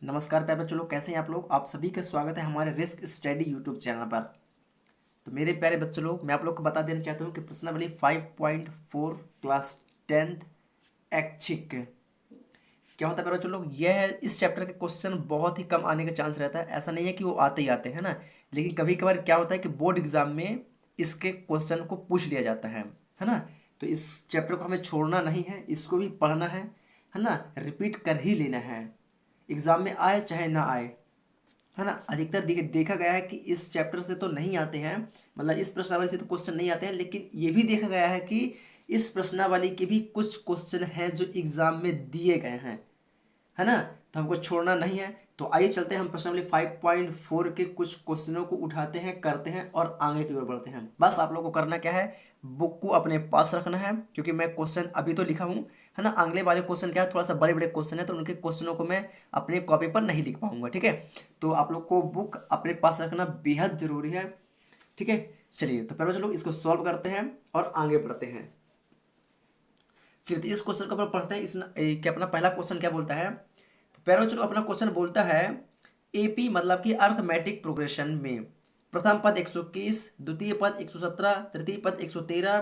नमस्कार प्यारे बच्चों लोग, कैसे हैं आप लोग। आप सभी का स्वागत है हमारे रिस्क स्टडी यूट्यूब चैनल पर। तो मेरे प्यारे बच्चों लोग, मैं आप लोग को बता देना चाहता हूँ कि प्रश्नावली 5.4 क्लास 10th ऐच्छिक क्या होता है प्यारे बच्चों लोग। यह है, इस चैप्टर के क्वेश्चन बहुत ही कम आने का चांस रहता है। ऐसा नहीं है कि वो आते ही आते हैं ना, लेकिन कभी कभार क्या होता है कि बोर्ड एग्जाम में इसके क्वेश्चन को पूछ लिया जाता है ना। तो इस चैप्टर को हमें छोड़ना नहीं है, इसको भी पढ़ना है ना, रिपीट कर ही लेना है, एग्जाम में आए चाहे ना आए, है ना। अधिकतर देखा गया है कि इस चैप्टर से तो नहीं आते हैं, मतलब इस प्रश्नावली से तो क्वेश्चन नहीं आते हैं, लेकिन ये भी देखा गया है कि इस प्रश्नावली के भी कुछ क्वेश्चन हैं जो एग्जाम में दिए गए हैं, है ना। तो हमको छोड़ना नहीं है। तो आइए चलते हैं, हम प्रश्नावली 5.4 के कुछ क्वेश्चनों को उठाते हैं, करते हैं और आगे की ओर बढ़ते हैं। बस आप लोगों को करना क्या है, बुक को अपने पास रखना है, क्योंकि मैं क्वेश्चन अभी तो लिखा हूँ, है ना। अगले वाले क्वेश्चन क्या है, थोड़ा सा बड़े बड़े क्वेश्चन है, तो उनके क्वेश्चनों को मैं अपने कॉपी पर नहीं लिख पाऊंगा, ठीक है। तो आप लोग को बुक अपने पास रखना बेहद जरूरी है, ठीक है। चलिए, तो पहले चलो इसको सॉल्व करते हैं और आगे बढ़ते हैं। चलिए, तो इस क्वेश्चन को अपन पढ़ते हैं। क्या अपना पहला क्वेश्चन क्या बोलता है, तो पैरो चलो अपना क्वेश्चन बोलता है एपी मतलब कि अर्थमेटिक प्रोग्रेशन में प्रथम पद 121, द्वितीय पद 117, तृतीय पद 113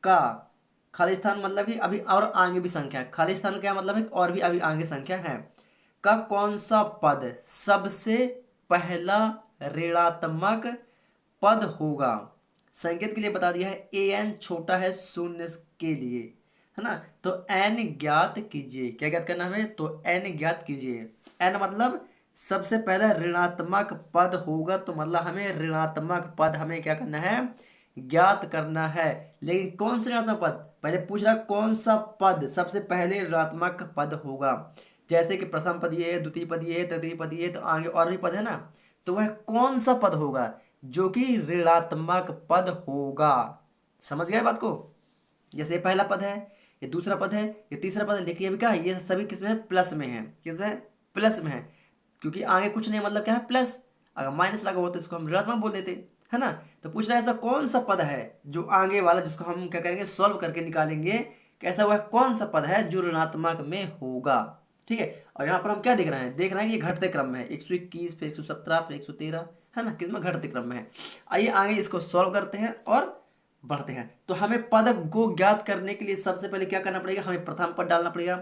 का खाली स्थान मतलब कि अभी और आगे भी संख्या है। खाली स्थान क्या मतलब है, और भी अभी आगे संख्या है का कौन सा पद सबसे पहला ऋणात्मक पद होगा। संकेत के लिए बता दिया है, ए एन छोटा है शून्य के लिए, है ना। तो एन ज्ञात कीजिए, क्या ज्ञात करना हमें, तो एन ज्ञात कीजिए। एन मतलब सबसे पहले ऋणात्मक पद होगा, तो मतलब हमें ऋणात्मक पद हमें क्या करना है, ज्ञात करना है। लेकिन कौन सा ऋणात्मक पद, पहले पूछ रहा कौन सा पद सबसे पहले ऋणात्मक पद होगा। जैसे कि प्रथम पद ये है, द्वितीय पद ये है, तृतीय पद ये है, तो आगे और भी पद है ना। तो वह कौन सा पद होगा जो कि ऋणात्मक पद होगा। समझ गए बात को। जैसे ये पहला पद है, ये दूसरा पद है, ये तीसरा पद है, लेकिन अभी क्या है, ये सभी किसमें है, प्लस में है। किसमें, प्लस में है, क्योंकि आगे कुछ नहीं, मतलब क्या है, प्लस। अगर माइनस लगा हो तो इसको हम ऋणात्मक बोल देते, है ना। तो पूछ रहा है ऐसा कौन सा पद है जो आगे वाला, जिसको हम क्या करेंगे, सॉल्व करके निकालेंगे कि ऐसा वह कौन सा पद है जो ऋणात्मक में होगा, ठीक है। और यहाँ पर हम क्या देख रहे हैं, देख रहे हैं कि ये घटते क्रम में है, 121 फिर 117 फिर 113, है ना, किसमें, घटते क्रम में है। आइए आगे इसको सॉल्व करते हैं और बढ़ते हैं। तो हमें पद को ज्ञात करने के लिए सबसे पहले क्या करना पड़ेगा, हमें प्रथम पद डालना पड़ेगा।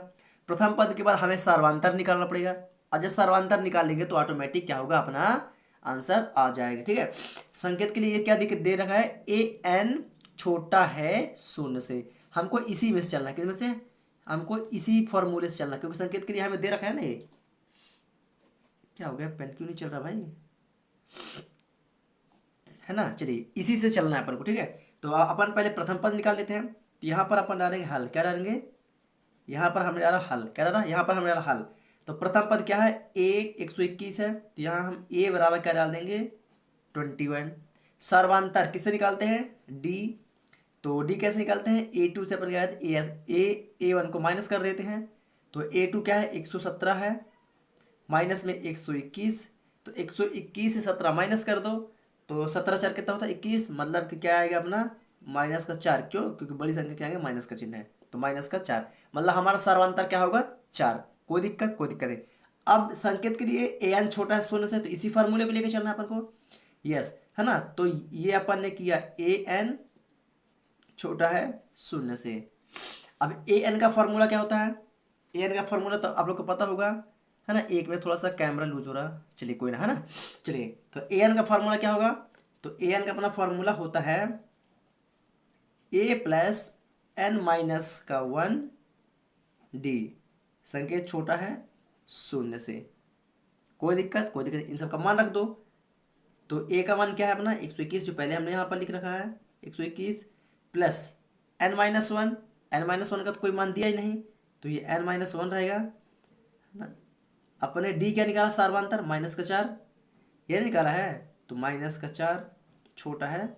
प्रथम पद के बाद हमें सर्वांतर निकालना पड़ेगा, और जब सर्वांतर निकालेंगे तो ऑटोमेटिक क्या होगा, अपना आंसर आ जाएगा, ठीक है। संकेत के लिए ये क्या दे रखा है, ए एन छोटा है शून्य से। हमको इसी में से चलना है, किस में से, हमको इसी फॉर्मूले से चलना है, क्योंकि संकेत के लिए हमें दे रखा है ना। ये क्या हो गया, पेन क्यों नहीं चल रहा भाई, है ना। चलिए इसी से चलना है अपन को, ठीक है। तो अपन पहले प्रथम पद निकाल लेते हैं। तो यहाँ पर अपन डालेंगे हल, क्या डालेंगे, यहाँ पर हमने डाला हल, क्या डाला, यहाँ पर हमने डाला हल। तो प्रथम पद क्या है, ए 121 है, तो यहाँ हम ए बराबर क्या डाल देंगे, 21। सर्वांतर किससे निकालते हैं, डी। तो डी कैसे निकालते हैं, ए टू से अपन क्या ए वन को माइनस कर देते हैं। तो ए टू क्या है, 117 है, माइनस में 121। तो 121 से 17 माइनस कर दो, तो 17 चार कितना होता है, 21, मतलब कि क्या आएगा अपना, -4। क्यों, क्योंकि बड़ी संख्या क्या आएगा, माइनस का चिन्ह है, तो -4, मतलब हमारा सर्वांतर क्या होगा, 4। कोई दिक्कत, कोई दिक्कत नहीं। अब संकेत के लिए ए एन छोटा है शून्य से, तो इसी फार्मूले को लेकर चलना है अपन को, यस, है ना। तो ये अपन ने किया, ए एन छोटा है शून्य से। अब ए एन का फॉर्मूला क्या होता है, ए एन का फॉर्मूला तो आप लोग को पता होगा, है ना। एक में थोड़ा सा कैमरा लूज हो रहा, चलिए कोई ना, है ना। चलिए, तो ए एन का फॉर्मूला क्या होगा, तो ए एन का अपना फॉर्मूला होता है ए प्लस एन माइनस का 1 डी। संकेत छोटा है शून्य से, कोई दिक्कत, कोई दिक्कत, इन सब का मान रख दो। तो ए का मान क्या है अपना, 121, जो पहले हमने यहाँ पर लिख रखा है, 121 प्लस n-1। n-1 का तो कोई मान दिया ही नहीं, तो ये n-1 रहेगा, है ना। अपने डी क्या निकाला, सर्वांतर -4, ये निकाला है, तो -4 छोटा है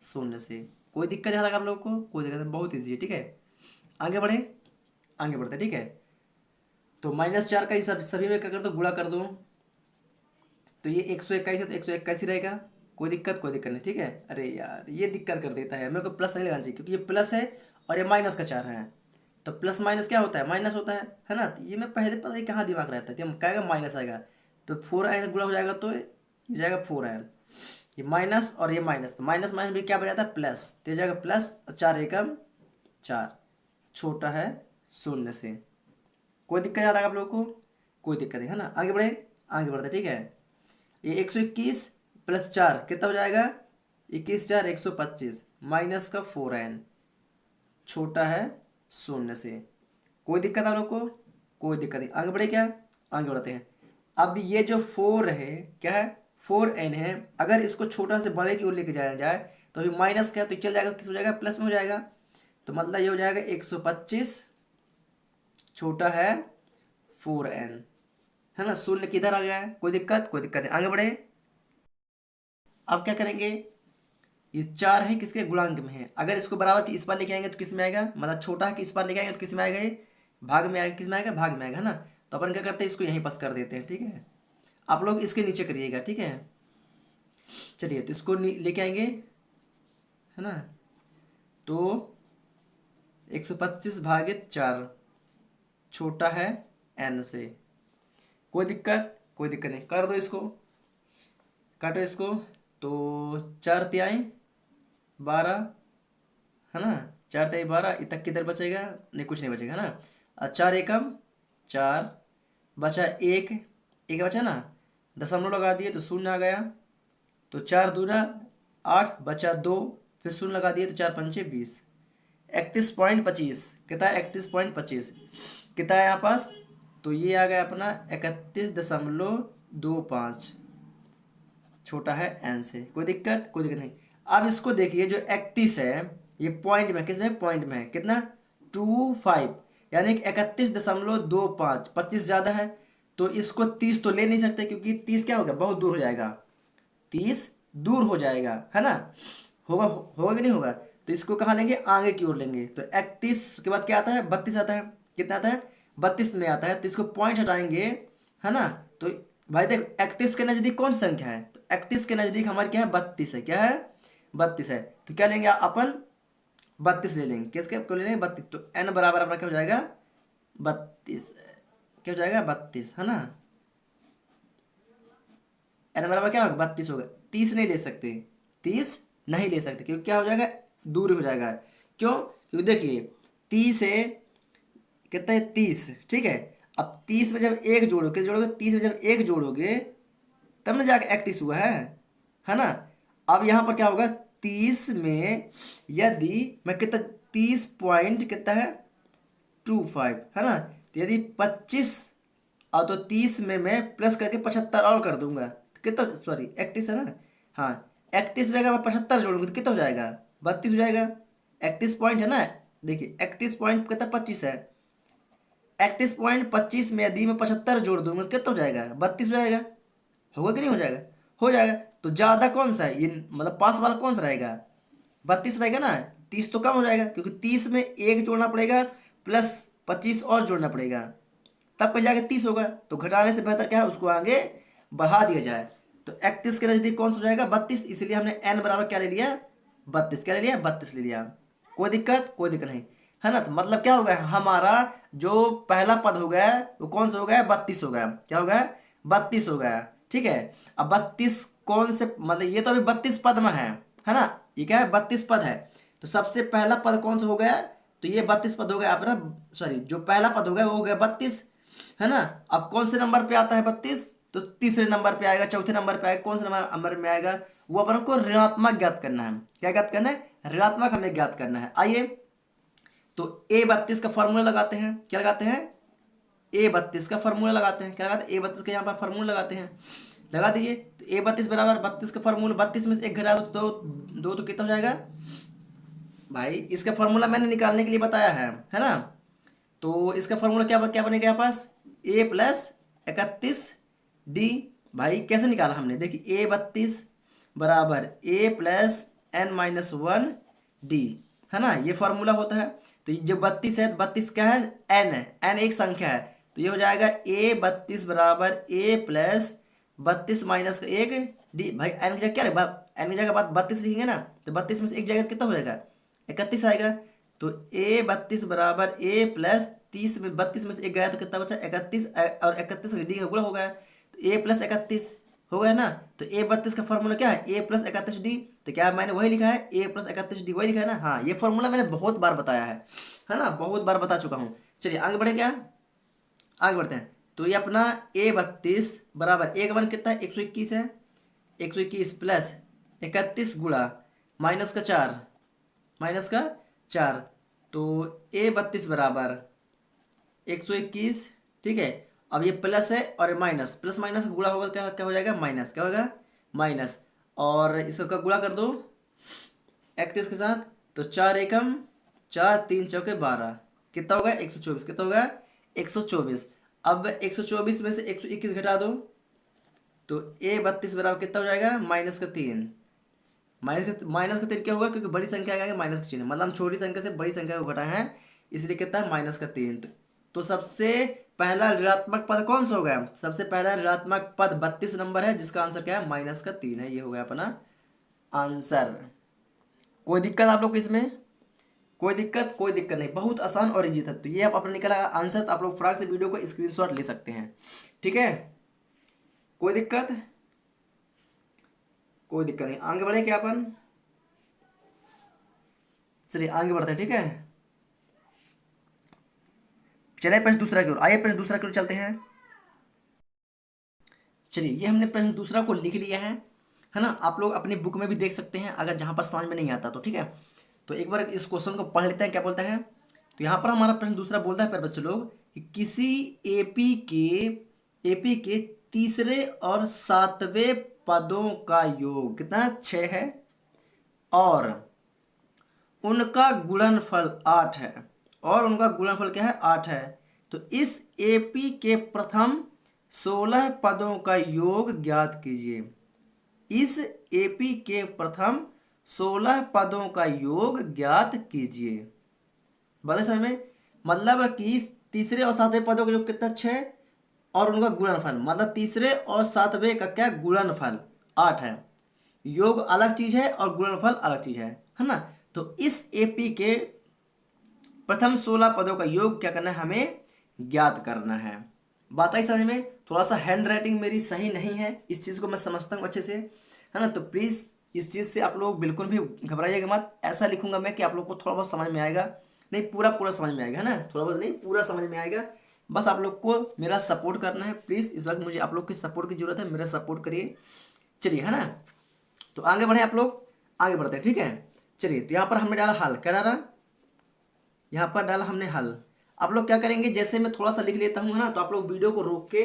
शून्य से। कोई दिक्कत यहाँ तक आप लोग को, कोई दिक्कत नहीं, बहुत ईजी है, ठीक है। आगे बढ़े, आगे बढ़ते, ठीक है। तो -4 का ही सभी में क्या कर दो, गुणा कर दो। तो ये 121 है, तो 121 ही रहेगा, कोई दिक्कत, कोई दिक्कत नहीं, ठीक है। अरे यार ये दिक्कत कर देता है, मेरे को प्लस नहीं लगाना चाहिए, क्योंकि ये प्लस है और ये -4 है, तो प्लस माइनस क्या होता है, माइनस होता है ना। तो ये मैं पहले पता नहीं कहाँ दिमाग रहता है, तो क्या आएगा माइनस आएगा, तो 4n गुणा हो जाएगा, तो ये जाएगा 4n, ये माइनस और ये माइनस, तो माइनस माइनस भी क्या बन जाता है प्लस, तो ये जाएगा प्लस, 4 एकम 4, छोटा है शून्य से। कोई दिक्कत याद आएगा आप लोगों को, कोई दिक्कत नहीं है ना। आगे बढ़े, आगे बढ़ते ठीक है। ये 121 प्लस 4 कितना हो जाएगा, 21 4 125 माइनस का 4n, छोटा है शून्य से। कोई दिक्कत आप लोग को, कोई दिक्कत नहीं। आगे बढ़े क्या, आगे बढ़ते हैं। अब ये जो 4 है क्या है, 4n है, अगर इसको छोटा से बड़े की ओर लेके जाया जाए तो अभी माइनस का है, तो चल जाएगा, किस हो जाएगा, प्लस में हो जाएगा। तो मतलब ये हो जाएगा 125 छोटा है 4n, है ना। शून्य किधर आ गया है, कोई दिक्कत, कोई दिक्कत नहीं। आगे बढ़े, अब क्या करेंगे, ये 4 है किसके गुणांक में है, अगर इसको बराबर इस बार लेके आएंगे तो किस में आएगा, मतलब छोटा है कि इस बार लेके आएंगे तो किस में आएगा, ये भाग में आएगा, किस में आएगा, भाग में आएगा, है ना। तो अपन क्या करते हैं, इसको यहीं पास कर देते हैं, ठीक है। आप लोग इसके नीचे करिएगा, ठीक है। चलिए, तो इसको लेके आएंगे, है ना। तो 125 भागित 4 छोटा है n से। कोई दिक्कत, कोई दिक्कत नहीं, कर दो इसको, काटो इसको। तो 4 तिहाई 12, है ना, 4 तिहाई 12, इतक किधर बचेगा, नहीं कुछ नहीं बचेगा, है ना। 4 एकम 4, बचा एक, एक बचा ना, दशमलव लगा दिए तो शून्य आ गया, तो 4 दूना 8, बचा 2, फिर शून्य लगा दिए तो 4 पंचे 20, 31.25 कितना है, 31.25 कितना है यहाँ पास, तो ये आ गया अपना 31.25, छोटा है n से। कोई दिक्कत, कोई दिक्कत नहीं। अब इसको देखिए, जो 31 है ये पॉइंट में, किस में, पॉइंट में है, कितना 25, यानी कि 31.25, 25 ज़्यादा है, तो इसको 30 तो ले नहीं सकते, क्योंकि 30 क्या होगा, बहुत दूर हो जाएगा, 30 दूर हो जाएगा, है ना। होगा, होगा कि नहीं होगा, तो इसको कहाँ लेंगे, आगे की ओर लेंगे। तो 31 के बाद क्या आता है, 32 आता है, कितना आता है, 32 में आता है, तो इसको पॉइंट हटाएंगे, है ना। तो भाई देख, 31 के नज़दीक कौन सी संख्या है, तो 31 के नज़दीक हमारी क्या है, 32 है, क्या है, 32 है। तो क्या लेंगे अपन, 32 ले लेंगे, किसके को ले लेंगे, 32, तो n बराबर अपना क्या हो जाएगा, 32, क्या हो जाएगा, 32, है ना। n बराबर क्या होगा, 32 होगा। 30 नहीं ले सकते, 30 नहीं ले सकते, क्योंकि क्या हो जाएगा, दूर हो जाएगा। क्यों, क्योंकि देखिए 30 है, कितना है, 30, ठीक है। अब 30 में जब एक जोड़ोगे, किस जोड़ोगे, 30 में जब एक जोड़ोगे तब ना जाके 31 हुआ है ना। अब यहाँ पर क्या होगा, 30 में यदि मैं कितना, 30 पॉइंट कितना है, 25, है ना। तो यदि 25 और तो 30 में मैं प्लस करके 75 और कर दूंगा, तो कितना, सॉरी 31 है ना, हाँ 31 में अगर मैं 75 जोड़ूंगा तो कितना हो जाएगा, 32 हो जाएगा। 31 पॉइंट है ना, देखिए 31 पॉइंट कितना, 25 है, 31.25 में यदि मैं 75 जोड़ दूंगा तो कितना हो जाएगा, 32 हो जाएगा। होगा कि नहीं हो जाएगा, हो जाएगा। तो ज़्यादा कौन सा है, ये मतलब पास वाला कौन सा रहेगा, 32 रहेगा ना। 30 तो कम हो जाएगा, क्योंकि 30 में एक जोड़ना पड़ेगा प्लस 25 और जोड़ना पड़ेगा, तब कहीं जाके 30 होगा। तो घटाने से बेहतर क्या है, उसको आगे बढ़ा दिया जाए। तो 31 के नज़दीक कौन सा हो जाएगा, 32, इसलिए हमने n बराबर क्या ले लिया, 32, क्या ले लिया, 32 ले लिया। कोई दिक्कत, कोई दिक्कत नहीं, है ना। तो मतलब क्या हो गया, हमारा जो पहला पद हो गया वो कौन सा हो गया, 32 हो गया, क्या हो गया, 32 हो गया, ठीक है। अब 32 कौन से, मतलब ये तो अभी 32 पद में है ना, ये क्या है, 32 पद है। तो सबसे पहला पद कौन सा हो गया, तो ये 32 पद हो गया अपना, सॉरी जो पहला पद हो गया वो हो गया 32, है ना। अब कौन से नंबर पे आता है 32, तो तीसरे नंबर पे आएगा, चौथे नंबर पे आएगा, कौन से नंबर में आएगा, वो अपन को ऋणात्मक ज्ञात करना है। क्या ज्ञात करना है, ऋणात्मक हमें ज्ञात करना है। आइए, तो A32 का फॉर्मूला लगाते हैं, क्या लगाते हैं, A32 का फॉर्मूला लगाते हैं, क्या लगाते हैं, A32 का यहाँ पर फॉर्मूला लगाते हैं, लगा दीजिए। तो A32 बराबर 32 का फॉर्मूला, 32 में से एक घटा दो, दो तो कितना हो जाएगा भाई, इसका फॉर्मूला मैंने निकालने के लिए बताया है ना। तो इसका फॉर्मूला क्या क्या बनेगा यहाँ पास, A+31D। भाई कैसे निकाला हमने, देखिए A32 बराबर A+n-1D, है ना, ये फॉर्मूला होता है। तो ये जो 32 है, 32 क्या है, n है, n एक संख्या है, तो ये हो जाएगा A32 बराबर A+32-1D। भाई n की जगह क्या है, n की जगह बात 32 लिखेंगे ना, तो 32 में से एक जगह कितना हो जाएगा, 31 आएगा। तो ए 32 बराबर ए प्लस 30 में 32 में से एक गया तो कितना बचा 31 और 31 डी का गुणा हो गया तो ए प्लस 31 हो गया ना। तो ए 32 का फॉर्मूला क्या है ए प्लस 31 डी। तो क्या मैंने वही लिखा है ए प्लस 31 डी वही लिखा है ना। हाँ ये फॉर्मूला मैंने बहुत बार बताया है ना, बहुत बार बता चुका हूँ। चलिए आगे बढ़े क्या, आगे बढ़ते हैं। तो ये अपना ए 32 बराबर ए का मान कितना है 121 है, 121 प्लस 31 गुणा माइनस का 4, माइनस का 4। तो ए 32 बराबर 121, ठीक है। अब ये प्लस है और ये माइनस, प्लस माइनस का गुणा होगा क्या क्या हो जाएगा माइनस, क्या होगा माइनस। और इसका गुणा कर दो 31 के साथ, तो 4 एकम 4 3 चौके 12, कितना होगा 124, कितना होगा 124। अब 124 में से 121 घटा दो तो ए 32 बराबर कितना हो जाएगा माइनस का 3। माइनस का 3 क्या होगा क्योंकि बड़ी संख्या आएगा माइनस का चिन्ह, मतलब हम छोटी संख्या से बड़ी संख्या को घटाए हैं इसलिए कितना है माइनस का 3। तो सबसे पहला ऋणात्मक पद कौन सा हो गया, सबसे पहला ऋणात्मक पद 32 नंबर है जिसका आंसर क्या है माइनस का 3 है। ये हो गया अपना आंसर। कोई दिक्कत आप लोग को इसमें, कोई दिक्कत, कोई दिक्कत नहीं, बहुत आसान और इजी था। तो ये आप अपना निकला आंसर, तो आप लोग फटाक से वीडियो को स्क्रीनशॉट ले सकते हैं, ठीक है। कोई दिक्कत, कोई दिक्कत नहीं, आगे बढ़े क्या अपन, चलिए आगे बढ़ते हैं, ठीक है। चलिए प्रश्न दूसरा की ओर, आइए प्रश्न दूसरा की ओर चलते हैं। चलिए ये हमने प्रश्न दूसरा को लिख लिया है ना। आप लोग अपनी बुक में भी देख सकते हैं अगर जहां पर समझ में नहीं आता तो, ठीक है। तो एक बार इस क्वेश्चन को पढ़ लेते हैं क्या बोलता है। तो यहाँ पर हमारा प्रश्न दूसरा बोलता है पर बच्चे लोग कि किसी एपी के तीसरे और सातवें पदों का योग कितना 6 है और उनका गुणनफल 8 है, और उनका गुणनफल क्या है 8 है। तो इस एपी के प्रथम 16 पदों का योग ज्ञात कीजिए। इस एपी के प्रथम 16 पदों का योग ज्ञात कीजिए। बता समझ में, मतलब कि तीसरे और सातवें पदों का योग कितना 6 और उनका गुणनफल, मतलब तीसरे और सातवें का क्या गुणनफल 8 है। योग अलग चीज है और गुणनफल अलग चीज है ना। तो इस एपी के प्रथम 16 पदों का योग क्या करना है हमें ज्ञात करना है। बात आई समझ में। थोड़ा सा हैंड राइटिंग मेरी सही नहीं है, इस चीज को मैं समझता हूँ अच्छे से, है ना। तो प्लीज इस चीज से आप लोग बिल्कुल भी घबराइएगा मत। ऐसा लिखूंगा मैं कि आप लोग को थोड़ा बहुत समझ में आएगा, नहीं पूरा पूरा समझ में आएगा, है ना। थोड़ा बहुत नहीं पूरा समझ में आएगा। बस आप लोग को मेरा सपोर्ट करना है प्लीज, इस वक्त मुझे आप लोग की सपोर्ट की जरूरत है, मेरा सपोर्ट करिए। चलिए, है ना। तो आगे बढ़े आप लोग, आगे बढ़ते हैं, ठीक है। चलिए तो यहाँ पर हमने डाला हल, क्या डाला यहाँ पर डाला हमने हल। आप लोग क्या करेंगे, जैसे मैं थोड़ा सा लिख लेता हूँ ना, तो आप लोग वीडियो को रोक के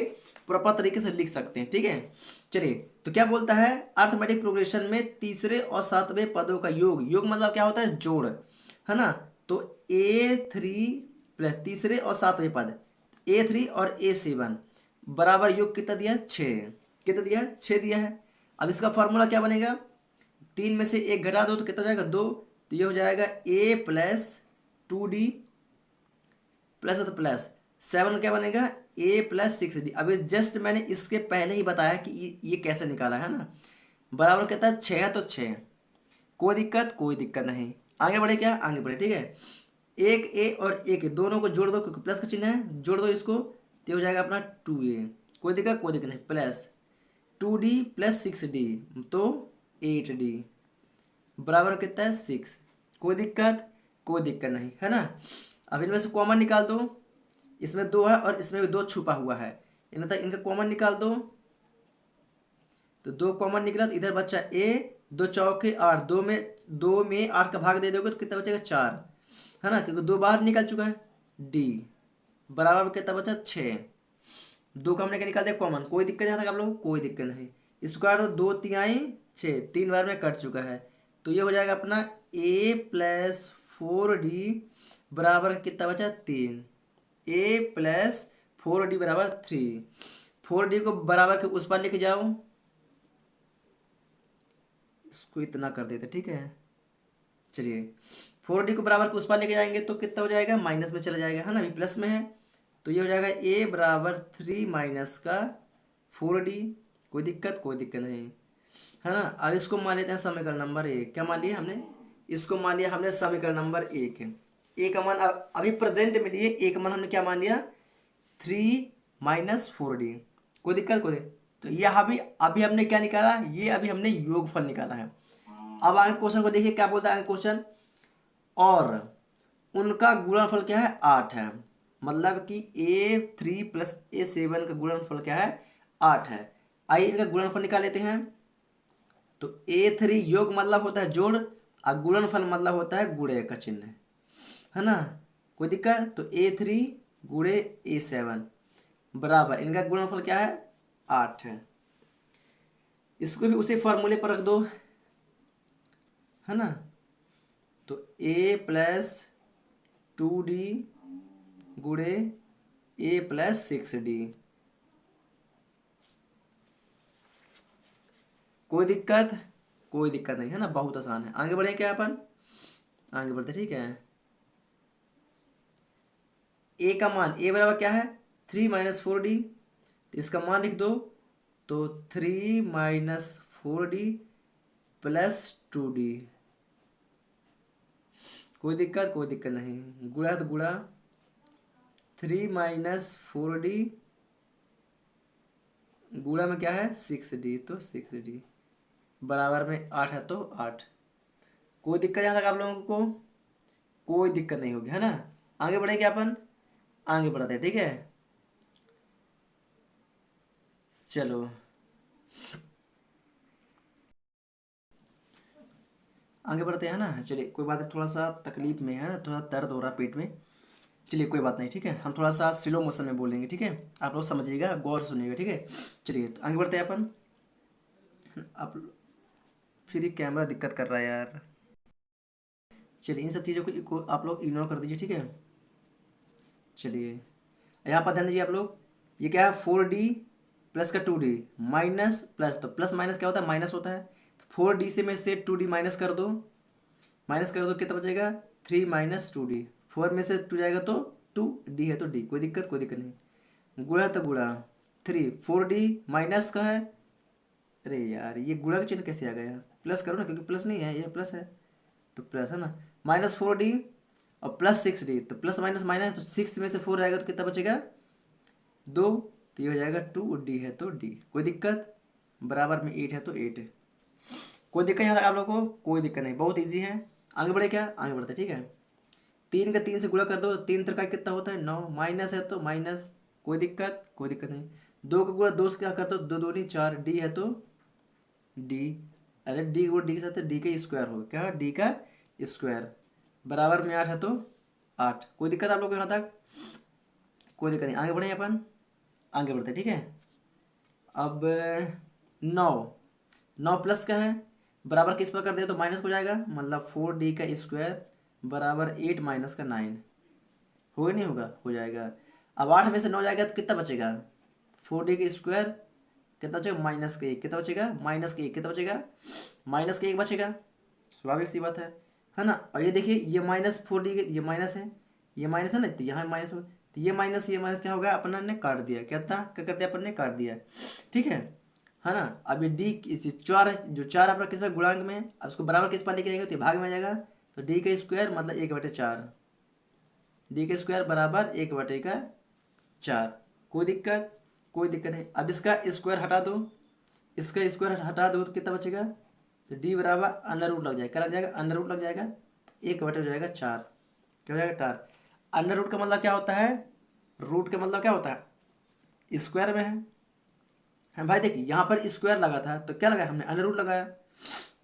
प्रॉपर तरीके से लिख सकते हैं, ठीक है। चलिए तो क्या बोलता है, अर्थमेटिक प्रोग्रेशन में तीसरे और सातवें पदों का योग, योग मतलब क्या होता है जोड़, है ना। तो A3 प्लस तीसरे और सातवें पद A3 और A7 बराबर योग कितना दिया 6, कितना दिया 6 दिया है। अब इसका फॉर्मूला क्या बनेगा, 3 में से 1 घटा दो तो कितना हो जाएगा 2। तो ये हो जाएगा A प्लस 2D प्लस है तो प्लस 7 क्या बनेगा A प्लस 6D। अभी जस्ट मैंने इसके पहले ही बताया कि ये कैसे निकाला है ना। बराबर कहता है 6 है तो 6, कोई दिक्कत, कोई दिक्कत नहीं। आगे बढ़े क्या, आगे बढ़े, ठीक है। एक ए और एक ए दोनों को जोड़ दो क्योंकि प्लस का चिन्ह है, जोड़ दो इसको तो हो जाएगा अपना 2A, कोई दिक्कत, कोई दिक्कत नहीं, प्लस 2D प्लस 6D तो 8D बराबर कितना है 6, कोई दिक्कत, कोई दिक्कत नहीं, है ना। अब इनमें से कॉमन निकाल दो, इसमें 2 है और इसमें भी 2 छुपा हुआ है, मतलब इनका कॉमन निकाल दो। तो 2 कॉमन निकला तो इधर बच्चा A, 2 चौके 8, 2 में 8 का भाग दे दोगे तो कितना बचेगा 4, है ना, क्योंकि 2 बाहर निकल चुका है। D बराबर कितना बचा 6, 2 का हमने क्या निकाल दिया कॉमन, कोई दिक्कत यहाँ तक आप लोगों को, कोई दिक्कत नहीं। इसको काट दो 2 तिहाई 6, 3 बार में कट चुका है। तो ये हो जाएगा अपना A प्लस 4D बराबर कितना बचा 3, A प्लस 4D बराबर 3। 4D को बराबर के उस पर लेके जाओ, इसको इतना कर देते, ठीक है। चलिए 4D को बराबर के उस पर लेके जाएंगे तो कितना हो जाएगा माइनस में चला जाएगा, है ना, अभी प्लस में है। तो ये हो जाएगा A बराबर 3 माइनस का 4D, कोई दिक्कत, कोई दिक्कत नहीं, है ना। अब इसको मान लेते हैं समीकरण नंबर 1, क्या मान लिया हमने, इसको मान लिया हमने समीकरण नंबर 1 है। ए का मान अभी प्रेजेंट में लिए ए का मान हमने क्या मान लिया 3 - 4d। कोई दिक्कत कोई तो ये अभी हमने क्या निकाला, ये अभी हमने योगफल निकाला है। अब आगे क्वेश्चन को देखिए क्या बोलता है आगे क्वेश्चन, और उनका गुणनफल क्या है 8 है, मतलब कि A3 + A7 का गुणनफल क्या है 8 है। आइए इनका गुणनफल निकाल लेते हैं। तो A3 योग मतलब होता है जोड़ और गुणनफल मतलब होता है गुणे का चिन्ह, है ना। कोई दिक्कत, तो A3 गुणे A7 बराबर इनका गुणनफल क्या है 8 है। इसको भी उसी फॉर्मूले पर रख दो, है ना। तो A + 2d गुणे A + 6d। कोई दिक्कत, कोई दिक्कत नहीं, है ना, बहुत आसान है। आगे बढ़े क्या अपन, आगे बढ़ते ठीक है। ए का मान ए बराबर क्या है 3 - 4d, तो इसका मान लिख दो। तो 3 - 4d + 2d। कोई दिक्कत, कोई दिक्कत नहीं, गुणा तो गुणा 3 - 4d गुणा में क्या है 6d, तो 6d बराबर में 8 है, तो 8। कोई दिक्कत यहाँ तक आप लोगों को, कोई दिक्कत नहीं होगी, है ना। आगे बढ़े क्या अपन, आगे बढ़ते हैं ठीक है। चलो आगे बढ़ते हैं ना। चलिए कोई बात नहीं, थोड़ा सा तकलीफ में है, थोड़ा दर्द हो रहा है पेट में। चलिए कोई बात नहीं ठीक है, हम थोड़ा सा स्लो मोशन में बोलेंगे ठीक है, आप लोग समझिएगा, गौर सुनिएगा ठीक है। चलिए तो आगे बढ़ते हैं अपन। आप फिर ये कैमरा दिक्कत कर रहा है यार। चलिए इन सब चीज़ों को आप लोग इग्नोर कर दीजिए ठीक है। चलिए यहाँ पर ध्यान दीजिए आप लोग, ये क्या है 4d प्लस का 2d माइनस प्लस, तो प्लस माइनस क्या होता है माइनस होता है। तो 4d से में से 2d माइनस कर दो, माइनस कर दो कितना बचेगा 3 - 2d। 4 में से 2 जाएगा तो 2d है, तो d कोई दिक्कत, कोई दिक्कत नहीं। गुणा तो गुणा 4d माइनस का है, अरे यार ये गुणा का चिन्ह कैसे आ गया, प्लस करो ना क्योंकि प्लस नहीं है ये प्लस है, तो प्लस है ना, -4d और +6d, तो प्लस माइनस माइनस, तो 6 में से 4 आएगा तो कितना बचेगा 2, तो ये हो जाएगा 2d है, तो d कोई दिक्कत, बराबर में 8 है, तो 8। कोई दिक्कत यहाँ तक आप लोगों को, कोई दिक्कत नहीं, बहुत ईजी है। आगे बढ़े क्या, आगे बढ़ते ठीक है। 3 का 3 से गुणा कर दो, 3 त्रिका कितना होता है 9, माइनस है तो माइनस, कोई दिक्कत, कोई दिक्कत नहीं। 2 का गुणा 2 से क्या कर दो, 2 दूनी 4, डी है तो डी, अरे डी को डी के साथ डी का स्क्वायर हो, क्या डी का स्क्वायर बराबर में 8 है, तो 8। कोई दिक्कत आप लोग को यहाँ तक, कोई दिक्कत नहीं। आगे बढ़े अपन, आगे बढ़ते ठीक है। अब 9, 9 प्लस का है, बराबर किस पर कर दे तो माइनस हो जाएगा, मतलब 4d का स्क्वायर बराबर 8 माइनस का 9, होगा नहीं होगा, हो जाएगा। अब 8 में से 9 जाएगा तो कितना बचेगा 4d का स्क्वायर कितना बचेगा -1, कितना बचेगा -1, कितना बचेगा -1 बचेगा, स्वाभाविक सी बात है ना। और ये देखिए ये -4d, ये माइनस है, ये माइनस है ना, तो यहाँ माइनस हो, तो ये माइनस क्या होगा अपन ने काट दिया, क्या था क्या कर दिया अपन ने काट दिया, ठीक है ना। अब ये डी चार है, जो 4 अपना किस में गुणांक में है, अब उसको बराबर किस पर लेके जाएंगे तो ये भाग में आ जाएगा, तो डी का स्क्वायर मतलब 1/4, डी का स्क्वायर बराबर 1/4। कोई दिक्कत, कोई दिक्कत नहीं। अब इसका स्क्वायर हटा दो, इसका स्क्वायर हटा दो तो कितना बचेगा, तो डी बराबर अंडर रूट लग जाएगा, क्या लग जाएगा अंडर रूट लग जाएगा, तो 1/4 हो जाएगा 4, क्या हो जाएगा 4। अंडर रूट का मतलब क्या होता है, रूट का मतलब क्या होता है स्क्वायर में है भाई। देखिए यहाँ पर स्क्वायर लगा था तो क्या लगाया हमने अंडर रूट लगाया,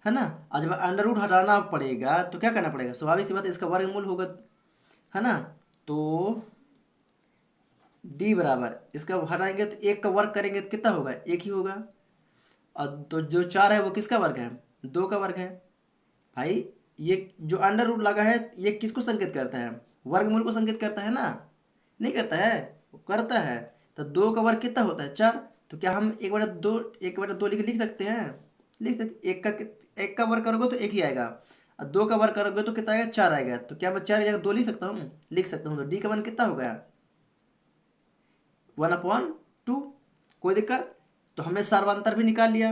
है ना। और जब अंडर रूट हटाना पड़ेगा तो क्या करना पड़ेगा, स्वाभाविक सी बात है इसका वर्गमूल होगा, है ना। तो डी बराबर इसका हटाएंगे तो 1 का वर्ग करेंगे तो कितना होगा 1 ही होगा, और तो जो 4 है वो किसका वर्ग है 2 का वर्ग है भाई। ये जो अंडर रूट लगा है ये किसको संकेत करता है, वर्गमूल को संकेत करता है ना, नहीं करता है, वो करता है। तो 2 का वर्ग कितना होता है 4, तो क्या हम 1/2 1/2 लिख सकते हैं, लिख सकते। 1 का वर्ग करोगे तो 1 ही आएगा, और 2 का वर्ग करोगे तो कितना आएगा 4 आएगा, तो क्या मैं 4 की जगह 2 लिख सकता हूँ, लिख सकता हूँ। तो डी का मान कितना हो गया 1/2। कोई दिक्कत, तो हमने सर्वांतर भी निकाल लिया।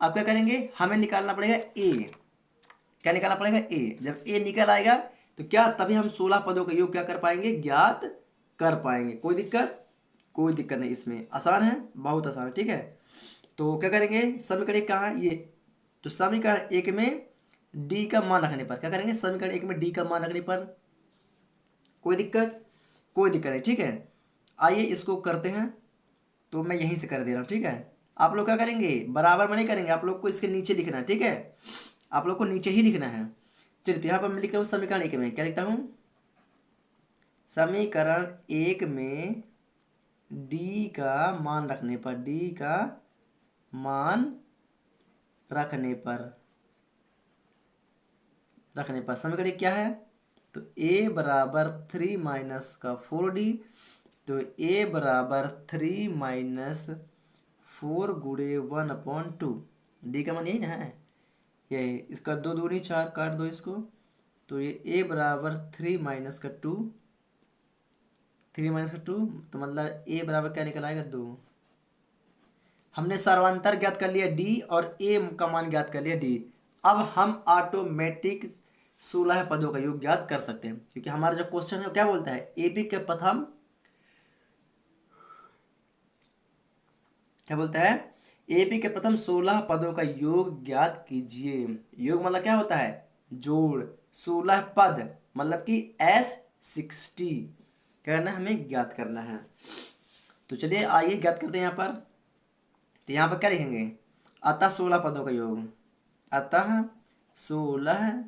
अब क्या करेंगे, हमें निकालना पड़ेगा ए, क्या निकालना पड़ेगा ए। जब ए निकल आएगा तो क्या तभी हम 16 पदों का योग क्या कर पाएंगे, ज्ञात कर पाएंगे। कोई दिक्कत, कोई दिक्कत नहीं, इसमें आसान है, बहुत आसान है, ठीक है। तो क्या करेंगे, समीकरण एक कहाँ है ये, तो समीकरण एक में डी का मान रखने पर क्या करेंगे, समीकरण एक में डी का मान रखने पर कोई दिक्कत, कोई दिक्कत नहीं, ठीक है। आइए इसको करते हैं, तो मैं यहीं से कर दे रहा हूँ, ठीक है। आप लोग क्या करेंगे, बराबर में नहीं करेंगे, आप लोग को इसके नीचे लिखना है, ठीक है, आप लोग को नीचे ही लिखना है। चलिए तो यहाँ पर मैं लिखता हूँ समीकरण एक में, क्या लिखता हूँ, समीकरण एक में डी का मान रखने पर, डी का मान रखने पर समीकरण क्या है, तो a बराबर 3 माइनस का 4d, तो a बराबर 3 माइनस 4 गुणे 1/2, डी का मान यही ना है, यही, इसका 2 दूनी 4, काट दो इसको, तो ये a बराबर 3 माइनस का 2, 3 माइनस का 2, तो मतलब a बराबर क्या निकल आएगा, 2। हमने सर्वांतर ज्ञात कर लिया d और a का मान ज्ञात कर लिया d। अब हम ऑटोमेटिक 16 पदों का योग ज्ञात कर सकते हैं, क्योंकि हमारा जो क्वेश्चन है क्या बोलता है, एपी के प्रथम, क्या बोलता है, एपी के प्रथम 16 पदों का योग ज्ञात कीजिए। योग मतलब क्या होता है, जोड़, 16 पद मतलब कि S60 करना, हमें ज्ञात करना है। तो चलिए आइए ज्ञात करते हैं यहाँ पर। तो यहाँ पर क्या लिखेंगे, अतः 16 पदों का योग, अतः 16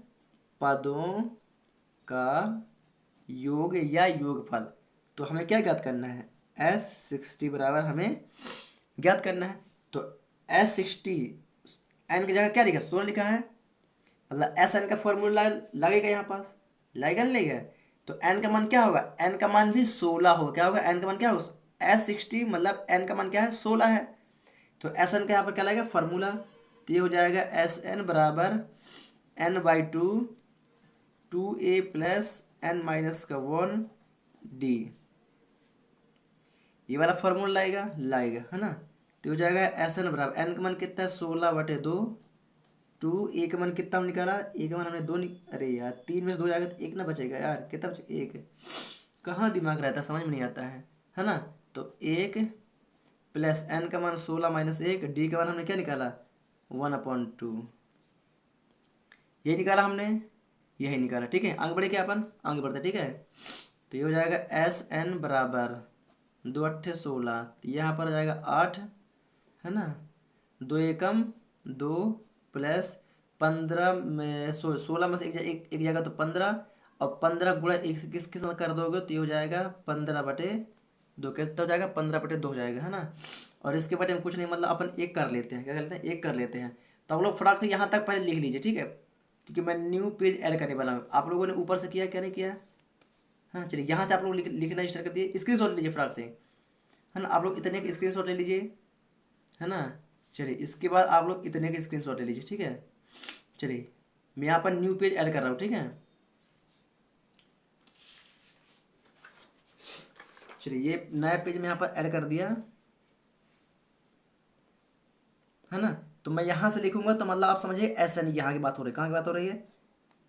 पदों का योग या योगफल। तो हमें क्या ज्ञात करना है, S60 बराबर हमें ज्ञात करना है। तो S60 एन की जगह क्या लिखा, 16 लिखा है, मतलब एस एन का फॉर्मूला लगेगा यहाँ पास, लगेगा नहीं लगेगा, तो एन का मान क्या होगा, एन का मान भी 16 होगा, क्या होगा, एन का मान क्या होगा, S60 मतलब एन का मान क्या है, 16 है, तो एस एन का यहाँ पर क्या लगेगा फॉर्मूला, तो ये हो जाएगा एस एन बराबर n/2 2a plus n minus का 1d, ये वाला फॉर्मूला लाएगा है ना। तो हो जाएगा एस एन बराबर, एन का मान कितना है, 16/2, 2 ए का मान कितना हम निकाला, ए का मान हमने 2 अरे यार 3 में से 2 जाएगा तो 1 ना बचेगा यार, कितना बचेगा, 1, कहाँ दिमाग रहता है, समझ में नहीं आता है ना। तो 1 प्लस एन का मान 16 माइनस 1, डी का मान हमने क्या निकाला, 1/2, ये निकाला हमने, यही निकाला, ठीक है। आगे बढ़े क्या अपन, आगे बढ़ते, ठीक है। तो ये हो जाएगा एस एन बराबर 2×8 = 16, तो यहाँ पर आ जाएगा 8, है ना, 2 एकम 2 प्लस 15 में 16 में से एक जाएगा तो 15, और 15 गुणा एक से किस साथ कर दोगे तो ये हो जाएगा 15/2, कितना हो जाएगा, 15/2 हो जाएगा, है ना। और इसके बटे में कुछ नहीं, मतलब अपन एक कर लेते हैं, क्या कर लेते हैं, एक कर लेते हैं। तो आप लोग फटाक से यहाँ तक पहले लिख लीजिए, ठीक है, क्योंकि मैं न्यू पेज ऐड करने वाला हूँ। आप लोगों ने ऊपर से किया क्या नहीं किया, हाँ चलिए यहाँ से आप लोग लिखना स्टार्ट कर दिए, स्क्रीनशॉट लीजिए फटाक से, है ना, आप लोग इतने के स्क्रीनशॉट ले लीजिए, है ना। चलिए इसके बाद आप लोग इतने के स्क्रीनशॉट ले लीजिए, ठीक है। चलिए मैं यहाँ पर न्यू पेज ऐड कर रहा हूँ, ठीक है। चलिए ये नया पेज मैं यहाँ पर ऐड कर दिया, है ना। तो मैं यहाँ से लिखूंगा तो मतलब आप समझिए ऐसा नहीं, यहाँ की बात हो रही है, कहाँ की बात हो रही है,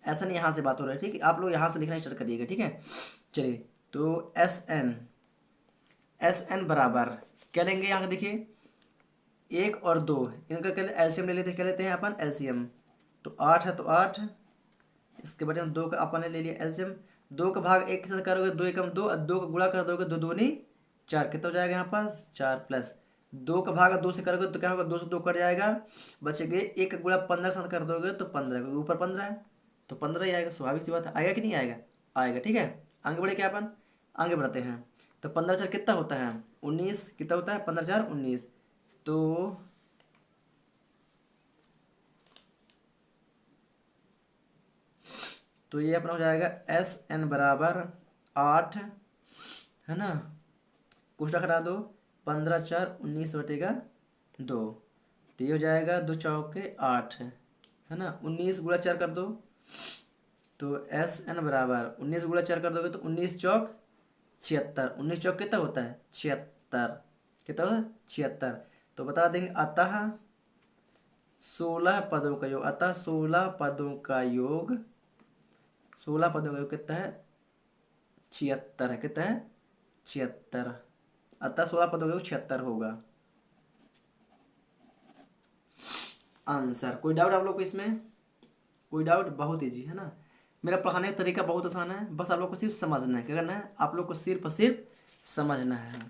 ऐसा नहीं, यहाँ से बात हो रही है, ठीक है। आप लोग यहाँ से लिखना स्टार्ट करिएगा, ठीक है। चलिए तो एस एन बराबर क्या लेंगे, यहाँ का देखिए 1 और 2, इनका क्या एलसीएम ले लेते हैं, क्या लेते हैं अपन एलसीएम, तो 8 है तो 8, इसके बाद हम 2 का अपन ने ले लिया एलसीएम, 2 का भाग 1 के साथ करोगे 2 एकम 2, और 2 का गुणा कर दोगे 2 दूनी 4, कितना हो जाएगा यहाँ पास 4, प्लस 2 का भाग 2 से करोगे तो क्या होगा, 2 से 2 कट जाएगा, बचेगे 1 का गुणा 15 के साथ कर दोगे तो 15, क्योंकि ऊपर 15 है तो 15 ही आएगा, स्वाभाविक सी बात है, आएगा कि नहीं आएगा, आएगा, ठीक है। आगे बढ़े क्या अपन, आगे बढ़ते हैं। तो 15 4 कितना होता है 19, कितना होता है 15 4 19, तो ये अपना हो जाएगा एस एन बराबर 8, है ना, कुछ हटा दो, 15 4 19 बटेगा 2, तो ये हो जाएगा 2 चौके 8, है ना, 19 गुणा 4 कर दो, तो एस एन बराबर 19 गुणा 4 कर दोगे तो 19 चौक 76, 19 चौक कितना होता है 76, कितना होता है 76, तो बता देंगे अतः 16 पदों का योग, अतः 16 पदों का योग 16 पद हो गए, कितना है 76 है, कितना है 76। अतः 16 पद हो गए 76 होगा आंसर। कोई डाउट आप लोग को इसमें? कोई डाउट? बहुत ईजी है ना। मेरा पढ़ाने का तरीका बहुत आसान है, बस आप लोग को सिर्फ समझना है। क्या करना है आप लोग को? सिर्फ और सिर्फ समझना है।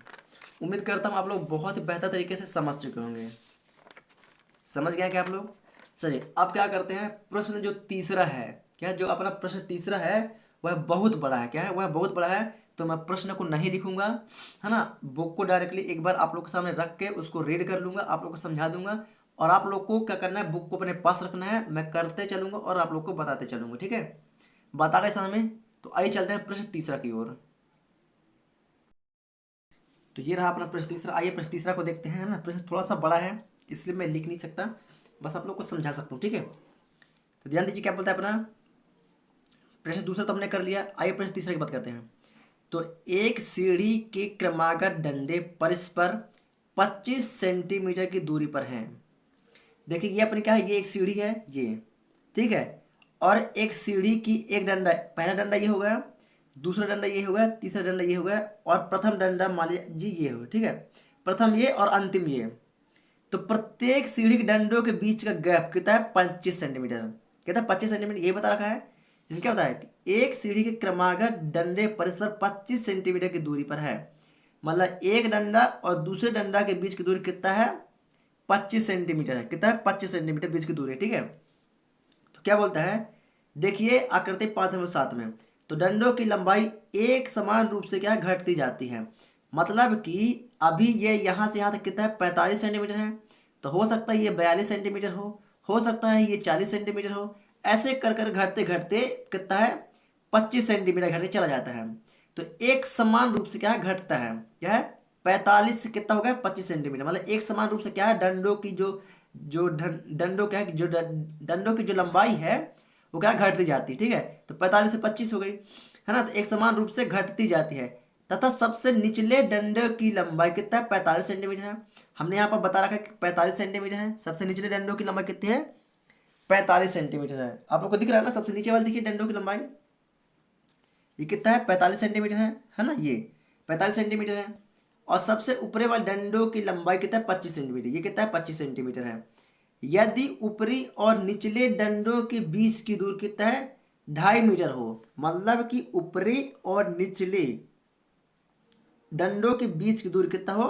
उम्मीद करता हूँ आप लोग बहुत ही बेहतर तरीके से समझ चुके होंगे। समझ गए क्या आप लोग? चलिए अब क्या करते हैं, प्रश्न जो तीसरा है, क्या जो अपना प्रश्न तीसरा है वह बहुत बड़ा है। क्या है? वह बहुत बड़ा है, तो मैं प्रश्न को नहीं लिखूंगा, है ना। बुक को डायरेक्टली एक बार आप लोग के सामने रख के उसको रीड कर लूंगा, आप लोग को समझा दूंगा, और आप लोग को क्या करना है, बुक को अपने पास रखना है, मैं करते चलूंगा और आप लोग को बताते चलूंगा, ठीक है। बता गए समझ में? तो आइए चलते हैं प्रश्न तीसरा की ओर। तो ये रहा अपना प्रश्न तीसरा। आइए प्रश्न तीसरा को देखते हैं, है ना। प्रश्न थोड़ा सा बड़ा है इसलिए मैं लिख नहीं सकता, बस आप लोग को समझा सकता हूँ, ठीक है। तो ध्यान दीजिए क्या बोलता है अपना प्रश्न दूसरा तो हमने कर लिया। आइए प्रश्न तीसरे की बात करते हैं। तो एक सीढ़ी के क्रमागत डंडे परस्पर 25 सेंटीमीटर की दूरी पर हैं। देखिए ये अपनी क्या है, ये एक सीढ़ी है ये, ठीक है। और एक सीढ़ी की एक डंडा, पहला डंडा ये हो गया, दूसरा डंडा ये हो गया, तीसरा डंडा ये हो गया, और प्रथम डंडा मान लीजिए ये हो गया, ठीक है। प्रथम ये और अंतिम ये। तो प्रत्येक सीढ़ी के डंडों के बीच का गैप कितना है? 25 सेंटीमीटर। कितना? 25 सेंटीमीटर ये बता रखा है। इसमें क्या बताया कि एक सीढ़ी के क्रमागत डंडे परस्पर 25 सेंटीमीटर की दूरी पर है। मतलब एक डंडा और दूसरे डंडा के बीच की दूरी कितना है? 25 सेंटीमीटर है। कितना है? 25 सेंटीमीटर बीच की दूरी है, ठीक है। तो क्या बोलता है, देखिए आकृति 5 और 7 में, तो डंडों की लंबाई एक समान रूप से क्या घटती जाती है। मतलब कि अभी ये यहाँ से यहाँ तक कितना है? 45 सेंटीमीटर है। तो हो सकता है ये 42 सेंटीमीटर हो सकता है ये 40 सेंटीमीटर हो। ऐसे कर कर घटते घटते कितना है? 25 सेंटीमीटर घटते चला जाता है। तो एक समान रूप से क्या है? घटता है। क्या है? 45 से कितना हो गया? 25 सेंटीमीटर। मतलब एक समान रूप से क्या है? डंडों की डंडों क्या है, डंडों की जो लंबाई है वो क्या घटती जाती है, ठीक है। तो 45 से 25 हो गई, है ना। तो एक समान रूप से घटती जाती है। तथा सबसे निचले डंडे की लंबाई कितना है? 45 सेंटीमीटर है। हमने यहाँ पर बता रखा है कि 45 सेंटीमीटर है। सबसे निचले डंडों की लंबाई कितनी है? 45 सेंटीमीटर है। आप लोग को दिख रहा है ना, सबसे नीचे वाली देखिए डंडों की लंबाई, ये कितना है? 45 सेंटीमीटर है ना। ये 45 सेंटीमीटर है। और सबसे ऊपरी वाले डंडों की लंबाई कितना है? 25 सेंटीमीटर। ये कितना है? 25 सेंटीमीटर है। यदि ऊपरी और निचले डंडों के बीच की दूरी कितना है? 2.5 मीटर हो। मतलब कि ऊपरी और निचले डंडों के बीच की दूरी कितना हो?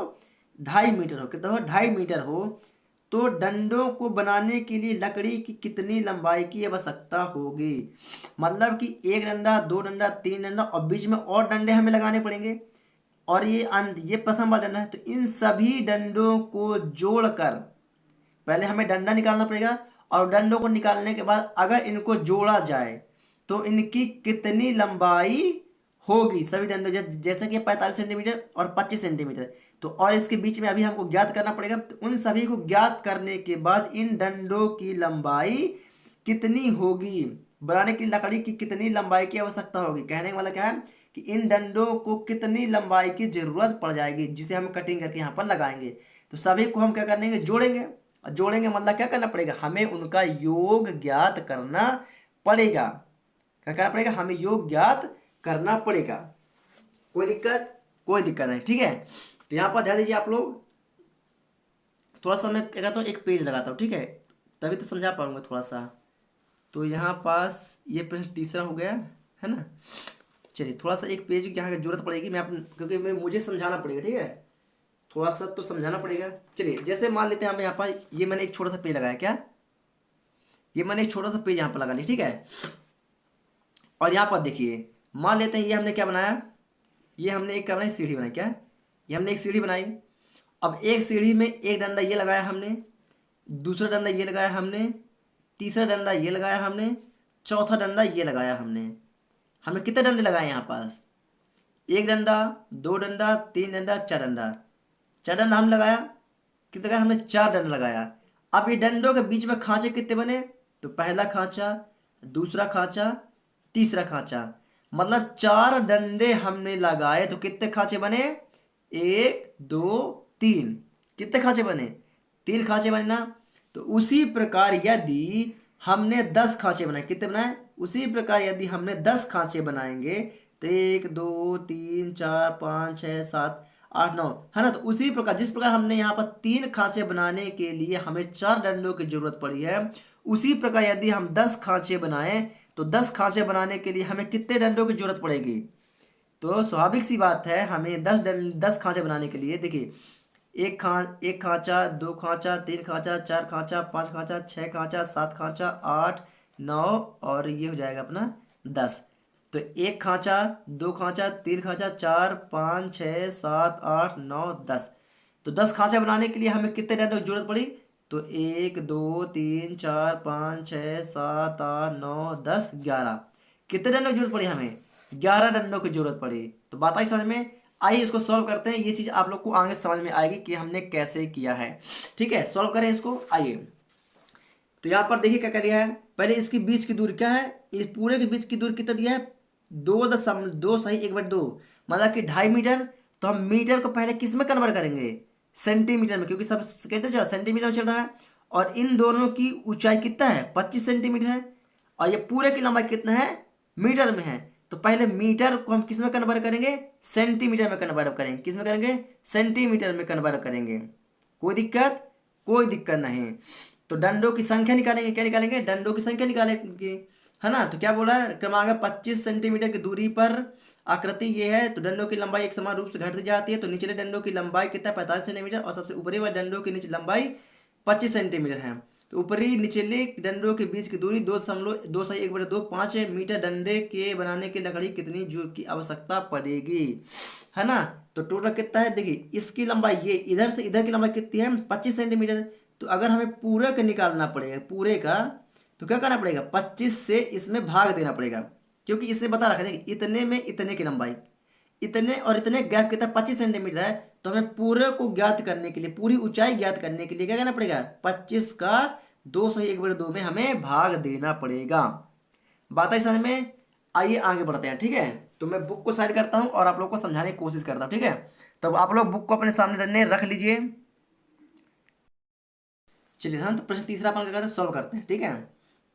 2.5 मीटर हो। कितना हो? 2.5 मीटर हो। तो डंडों को बनाने के लिए लकड़ी की कितनी लंबाई की आवश्यकता होगी। मतलब कि एक डंडा, दो डंडा, तीन डंडा, और बीच में और डंडे हमें लगाने पड़ेंगे। और ये प्रथम वाला डंडा है, तो इन सभी डंडों को जोड़कर पहले हमें डंडा निकालना पड़ेगा, और डंडों को निकालने के बाद अगर इनको जोड़ा जाए तो इनकी कितनी लंबाई होगी। सभी डंडों जैसे कि 45 सेंटीमीटर और 25 सेंटीमीटर, तो और इसके बीच में अभी हमको ज्ञात करना पड़ेगा। तो उन सभी को ज्ञात करने के बाद इन डंडों की लंबाई कितनी होगी, बनाने की लकड़ी की कितनी लंबाई की आवश्यकता होगी। कहने वाला क्या है कि इन डंडों को कितनी लंबाई की जरूरत पड़ जाएगी, जिसे हम कटिंग करके यहाँ पर लगाएंगे। तो सभी को हम क्या करेंगे? जोड़ेंगे। और जोड़ेंगे मतलब क्या करना पड़ेगा? हमें उनका योग ज्ञात करना पड़ेगा। क्या करना पड़ेगा? हमें योग ज्ञात करना पड़ेगा। कोई दिक्कत? कोई दिक्कत नहीं, ठीक है। तो यहाँ पर ध्यान दीजिए आप लोग, थोड़ा सा मैं क्या कहता हूँ, एक पेज लगाता हूँ, ठीक है, तभी तो समझा पाऊंगा थोड़ा सा। तो यहाँ पास ये प्रश्न तीसरा हो गया, है ना। चलिए थोड़ा सा एक पेज की यहाँ की जरूरत पड़ेगी, मैं क्योंकि मुझे समझाना पड़ेगा, ठीक है, थोड़ा सा तो समझाना पड़ेगा। चलिए जैसे मान लेते हैं हम यहाँ पर, ये मैंने एक छोटा सा पेज लगाया, क्या ये मैंने एक छोटा सा पेज यहाँ पर लगा लिया, ठीक है। और यहाँ पर देखिए मान लेते हैं ये हमने क्या बनाया, ये हमने एक क्या बनाई? सीढ़ी बनाई। क्या? ये हमने एक सीढ़ी बनाई। अब एक सीढ़ी में एक डंडा ये लगाया हमने, दूसरा डंडा ये लगाया हमने, तीसरा डंडा ये लगाया हमने, चौथा डंडा ये लगाया हमने। हमने कितने डंडे लगाए यहाँ पास? एक डंडा, दो डंडा, तीन डंडा, चार डंडा। चार डंडा हमने लगाया। कितने लगाया हमने? चार डंडा लगाया। अब ये डंडों के बीच में खांचे कितने बने? तो पहला खांचा, दूसरा खांचा, तीसरा खांचा। मतलब चार डंडे हमने लगाए तो कितने खांचे बने? एक, दो, तीन। कितने खांचे बने? तीन खांचे बने ना। तो उसी प्रकार यदि हमने 10 खांचे बनाए, कितने बनाए? उसी प्रकार यदि हमने 10 खांचे बनाएंगे तो 1 2 3 4 5 6 7 8 9, है ना। तो उसी प्रकार जिस प्रकार हमने यहाँ पर 3 खांचे बनाने के लिए हमें 4 डंडों की जरूरत पड़ी है, उसी प्रकार यदि हम 10 खांचे बनाएं तो 10 खांचे बनाने के लिए हमें कितने डंडों की जरूरत पड़ेगी? तो स्वाभाविक सी बात है, हमें 10 खांचे बनाने के लिए देखिए, एक खांचा, दो खांचा, तीन खांचा, चार खांचा, पांच खांचा, छह खांचा, सात खांचा, आठ, नौ, और ये हो जाएगा अपना 10। तो एक खांचा, दो खांचा, तीन खांचा, चार, पाँच, छः, सात, आठ, नौ, 10। तो 10 खांचा बनाने के लिए हमें कितने डंडों की जरूरत पड़ी? तो 1 2 3 4 5 6 7 8 9 10 11। कितने डंडों की जरूरत पड़ी हमें? 11 डंडों की जरूरत पड़ी। तो बात आई समझ में? आइए इसको सॉल्व करते हैं, ये चीज आप लोग को आगे समझ में आएगी कि हमने कैसे किया है। ठीक है, सॉल्व करें इसको, आइए। तो यहाँ पर देखिए क्या कर दिया है, पहले इसकी बीच की दूरी क्या है, इस पूरे के बीच की दूरी कितना दिया है? 2.2 मतलब कि 2.5 मीटर। तो हम मीटर को पहले किस में कन्वर्ट करेंगे? सेंटीमीटर में, क्योंकि सब कहते चल सेंटीमीटर में चल रहा है। और इन दोनों की ऊंचाई कितना है? 25 सेंटीमीटर है। और ये पूरे की लंबाई कितना है? मीटर में है। तो पहले मीटर को हम किस में कन्वर्ट करेंगे? सेंटीमीटर में कन्वर्ट करेंगे। किस में करेंगे? सेंटीमीटर में कन्वर्ट करेंगे। कोई दिक्कत? कोई दिक्कत नहीं। तो डंडों की संख्या निकालेंगे, क्या निकालेंगे? डंडों की संख्या निकालेंगे, है ना। तो क्या बोला है क्रमांक? 25 सेंटीमीटर की दूरी पर आकृति ये है, तो डंडों की लंबाई एक समान रूप से घटती जाती है। तो निचले डंडों की लंबाई कितना है? 45 सेंटीमीटर, और सबसे ऊपरी वाले डंडों की नीचे लंबाई 25 सेंटीमीटर है। तो ऊपरी निचले डंडों के बीच की दूरी 2.2 5 मीटर। डंडे के बनाने की लकड़ी कितनी जूट की आवश्यकता पड़ेगी, है ना। तो टोटल कितना है? देखिए इसकी लंबाई, ये इधर से इधर की लंबाई कितनी है? 25 सेंटीमीटर। तो अगर हमें पूरे का निकालना पड़ेगा, पूरे का, तो क्या करना पड़ेगा? 25 से इसमें भाग देना पड़ेगा, क्योंकि इसने बता रखा है इतने में इतने की लंबाई, इतने और इतने गैप कितना? 25 सेंटीमीटर है। तो हमें पूरे को ज्ञात करने के लिए, पूरी ऊंचाई ज्ञात करने के लिए क्या करना पड़ेगा? 25 का 2 में हमें भाग देना पड़ेगा। बात है समझ में? आइए आगे बढ़ते हैं, ठीक है। तो मैं बुक को साइड करता हूं और आप लोग को समझाने की कोशिश करता हूं, ठीक है। तो आप लोग बुक को अपने सामने रख लीजिए। चलिए हम तो प्रश्न तीसरा अपन क्या करते हैं, सॉल्व करते हैं, ठीक है।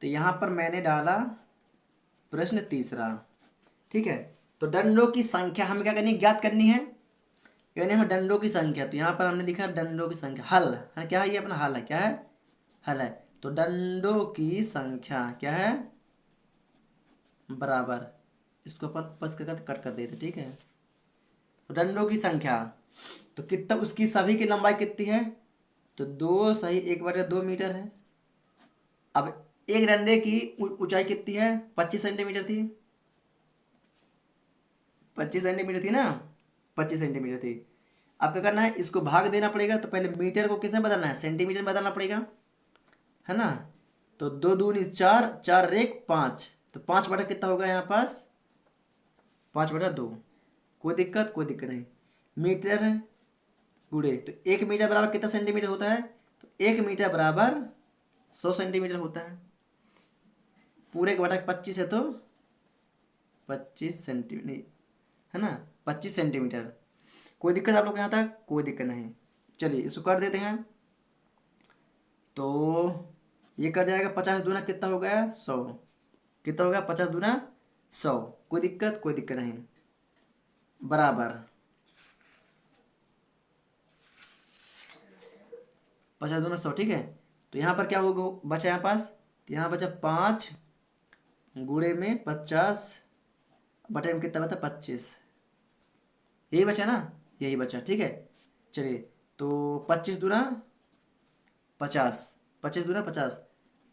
तो यहाँ पर मैंने डाला प्रश्न तीसरा, ठीक है। तो डंडों की संख्या हमें क्या करनी है? ज्ञात करनी है, यानी हमें डंडों की संख्या। तो यहाँ पर हमने लिखा डंडों की संख्या, हल है, क्या है ये अपना? हल है, क्या है? हल है। तो डंडों की संख्या क्या है? बराबर, इसको अपन बस कर कट कर देते, ठीक है। तो डंडों की संख्या, तो कितना उसकी सभी की लंबाई कितनी है? तो 2 = 1/2 मीटर है। अब एक डंडे की ऊंचाई कितनी है? 25 सेंटीमीटर थी, 25 सेंटीमीटर थी ना, 25 सेंटीमीटर थी। अब क्या करना है? इसको भाग देना पड़ेगा। तो पहले मीटर को किसमें बदलना है? सेंटीमीटर में बदलना पड़ेगा, है ना। तो 2 दूनी 4, 4 और 1 5, तो 5 बटा कितना होगा यहाँ पास? 5/2। कोई दिक्कत? कोई दिक्कत नहीं। मीटर गुड़े, तो 1 मीटर बराबर कितना सेंटीमीटर होता है? तो 1 मीटर बराबर 100 सेंटीमीटर होता है। पूरे का बटा 25 है, तो 25 सेंटीमीटर, है ना, 25 सेंटीमीटर। कोई दिक्कत आप लोग यहाँ तक? कोई दिक्कत नहीं। चलिए इसको कर देते हैं। तो ये कर जाएगा 50 दूना कितना हो गया? 100। कितना हो गया? 50 दूना 100। कोई दिक्कत? कोई दिक्कत नहीं। बराबर 50 दूना 100, ठीक है। तो यहाँ पर क्या होगा बचा यहाँ पास? तो यहाँ बचा 5 × 50 बटे में कितना बता? 25। यही बचा ना, यही बचा, ठीक है। चलिए, तो 25 दूना 50, 25 दूना 50,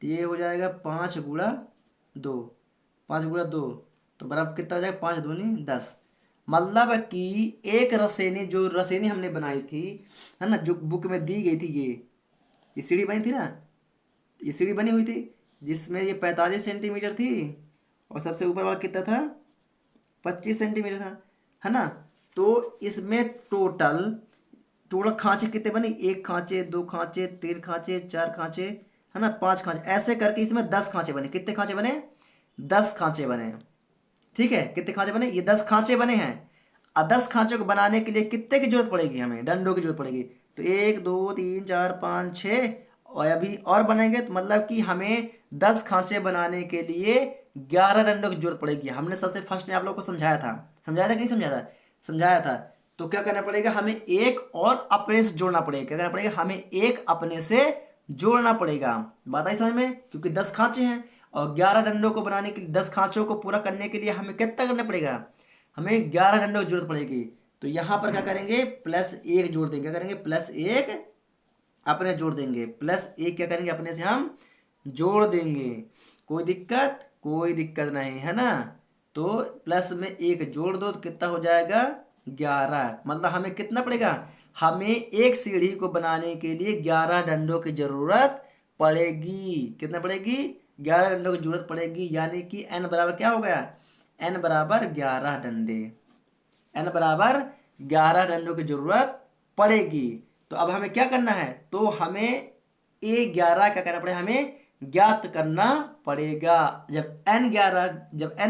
तो ये हो जाएगा 5 × 2, 5 × 2, तो बराबर कितना हो जाएगा? 5 दूनी 10। मतलब कि एक रसेनी, जो रसेनी हमने बनाई थी, है ना, जो बुक में दी गई थी, ये सीढ़ी बनी थी ना, ये सीढ़ी बनी हुई थी जिसमें ये 45 सेंटीमीटर थी, और सबसे ऊपर वाला कितना था? 25 सेंटीमीटर था, है ना। तो इसमें टोटल टोटल खांचे कितने बने? 1 खांचे, 2 खांचे, 3 खांचे, 4 खांचे, है ना, 5 खांचे, ऐसे करके इसमें 10 खांचे बने। कितने खांचे बने? 10 खांचे बने, ठीक है। कितने खांचे बने? ये 10 खांचे बने हैं। और 10 खांचे को बनाने के लिए कितने की जरूरत पड़ेगी? हमें डंडों की जरूरत पड़ेगी। तो 1 2 3 4 5 6, और अभी और बनेंगे तो मतलब कि हमें 10 खांचे बनाने के लिए 11 डंडों की जरूरत पड़ेगी। हमने सबसे फर्स्ट में आप लोग को समझाया था कि नहीं समझाया था। तो क्या करना पड़ेगा, हमें एक और अपने से जोड़ना पड़ेगा। क्या करना पड़ेगा, हमें एक अपने से जोड़ना पड़ेगा। बात आई समझ में, क्योंकि 10 खांचे हैं और 11 डंडों को बनाने के लिए, 10 खांचों को पूरा करने के लिए हमें कितना करना पड़ेगा, हमें 11 डंडों की जरूरत पड़ेगी। तो यहां पर क्या करेंगे, +1 जोड़ देंगे। क्या करेंगे, +1 अपने जोड़ देंगे, +1 क्या करेंगे, अपने से हम जोड़ देंगे। कोई दिक्कत नहीं है ना। तो प्लस में 1 जोड़ दो तो कितना हो जाएगा, 11। मतलब हमें कितना पड़ेगा, हमें एक सीढ़ी को बनाने के लिए 11 डंडों की जरूरत पड़ेगी। कितना पड़ेगी, 11 डंडों की जरूरत पड़ेगी। यानी कि n बराबर क्या हो गया, n बराबर 11 डंडे, n बराबर 11 डंडों की जरूरत पड़ेगी। तो अब हमें क्या करना है, तो हमें A11 क्या करना पड़ेगा, हमें ज्ञात करना पड़ेगा। जब n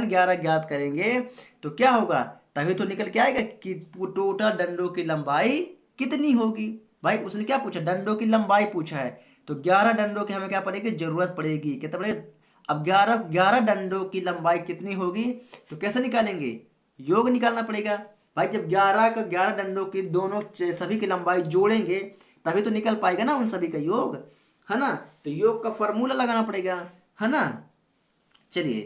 11 ज्ञात करेंगे तो क्या होगा, तभी तो निकल के आएगा कि टोटल डंडों की लंबाई कितनी होगी। भाई उसने क्या पूछा, डंडों की लंबाई पूछा है। तो 11 डंडों की हमें क्या पड़ेगी, जरूरत पड़ेगी। कितना पड़ेगा, अब 11 डंडों की लंबाई कितनी होगी, तो कैसे निकालेंगे, योग निकालना पड़ेगा। भाई जब 11 डंडों की दोनों सभी की लंबाई जोड़ेंगे तभी तो निकल पाएगा ना उन सभी का योग, है ना। तो योग का फॉर्मूला लगाना पड़ेगा, है ना। चलिए,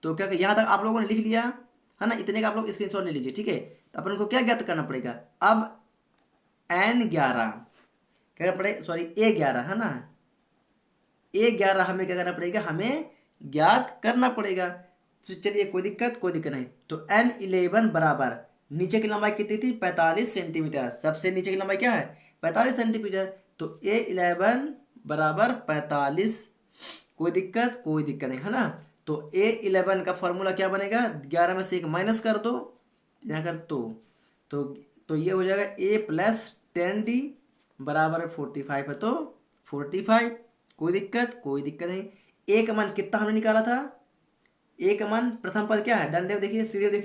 तो क्या यहाँ तक आप लोगों ने लिख लिया, है ना। इतने का आप लोग स्क्रीनशॉट ले लीजिए, ठीक है। तो अपन को क्या ज्ञात करना पड़ेगा, अब n11 क्या करना पड़ेगा, सॉरी A11, है ना। A11 हमें क्या करना पड़ेगा, हमें ज्ञात करना पड़ेगा। तो चलिए, कोई दिक्कत नहीं। तो n11 बराबर, नीचे की लंबाई कितनी थी, 45 सेंटीमीटर। सबसे नीचे की लंबाई क्या है, 45 सेंटीमीटर। तो A11 बराबर 45। कोई दिक्कत नहीं, है ना। तो A11 का फॉर्मूला क्या बनेगा, 11 में से 1 माइनस कर दो, यहाँ कर तो तो ये हो जाएगा A + 10D बराबर 45 है। तो 45, कोई दिक्कत नहीं। ए का मान कितना हमने निकाला था, ए का मान प्रथम पद क्या है, डंडे में देखिए, सीढ़ी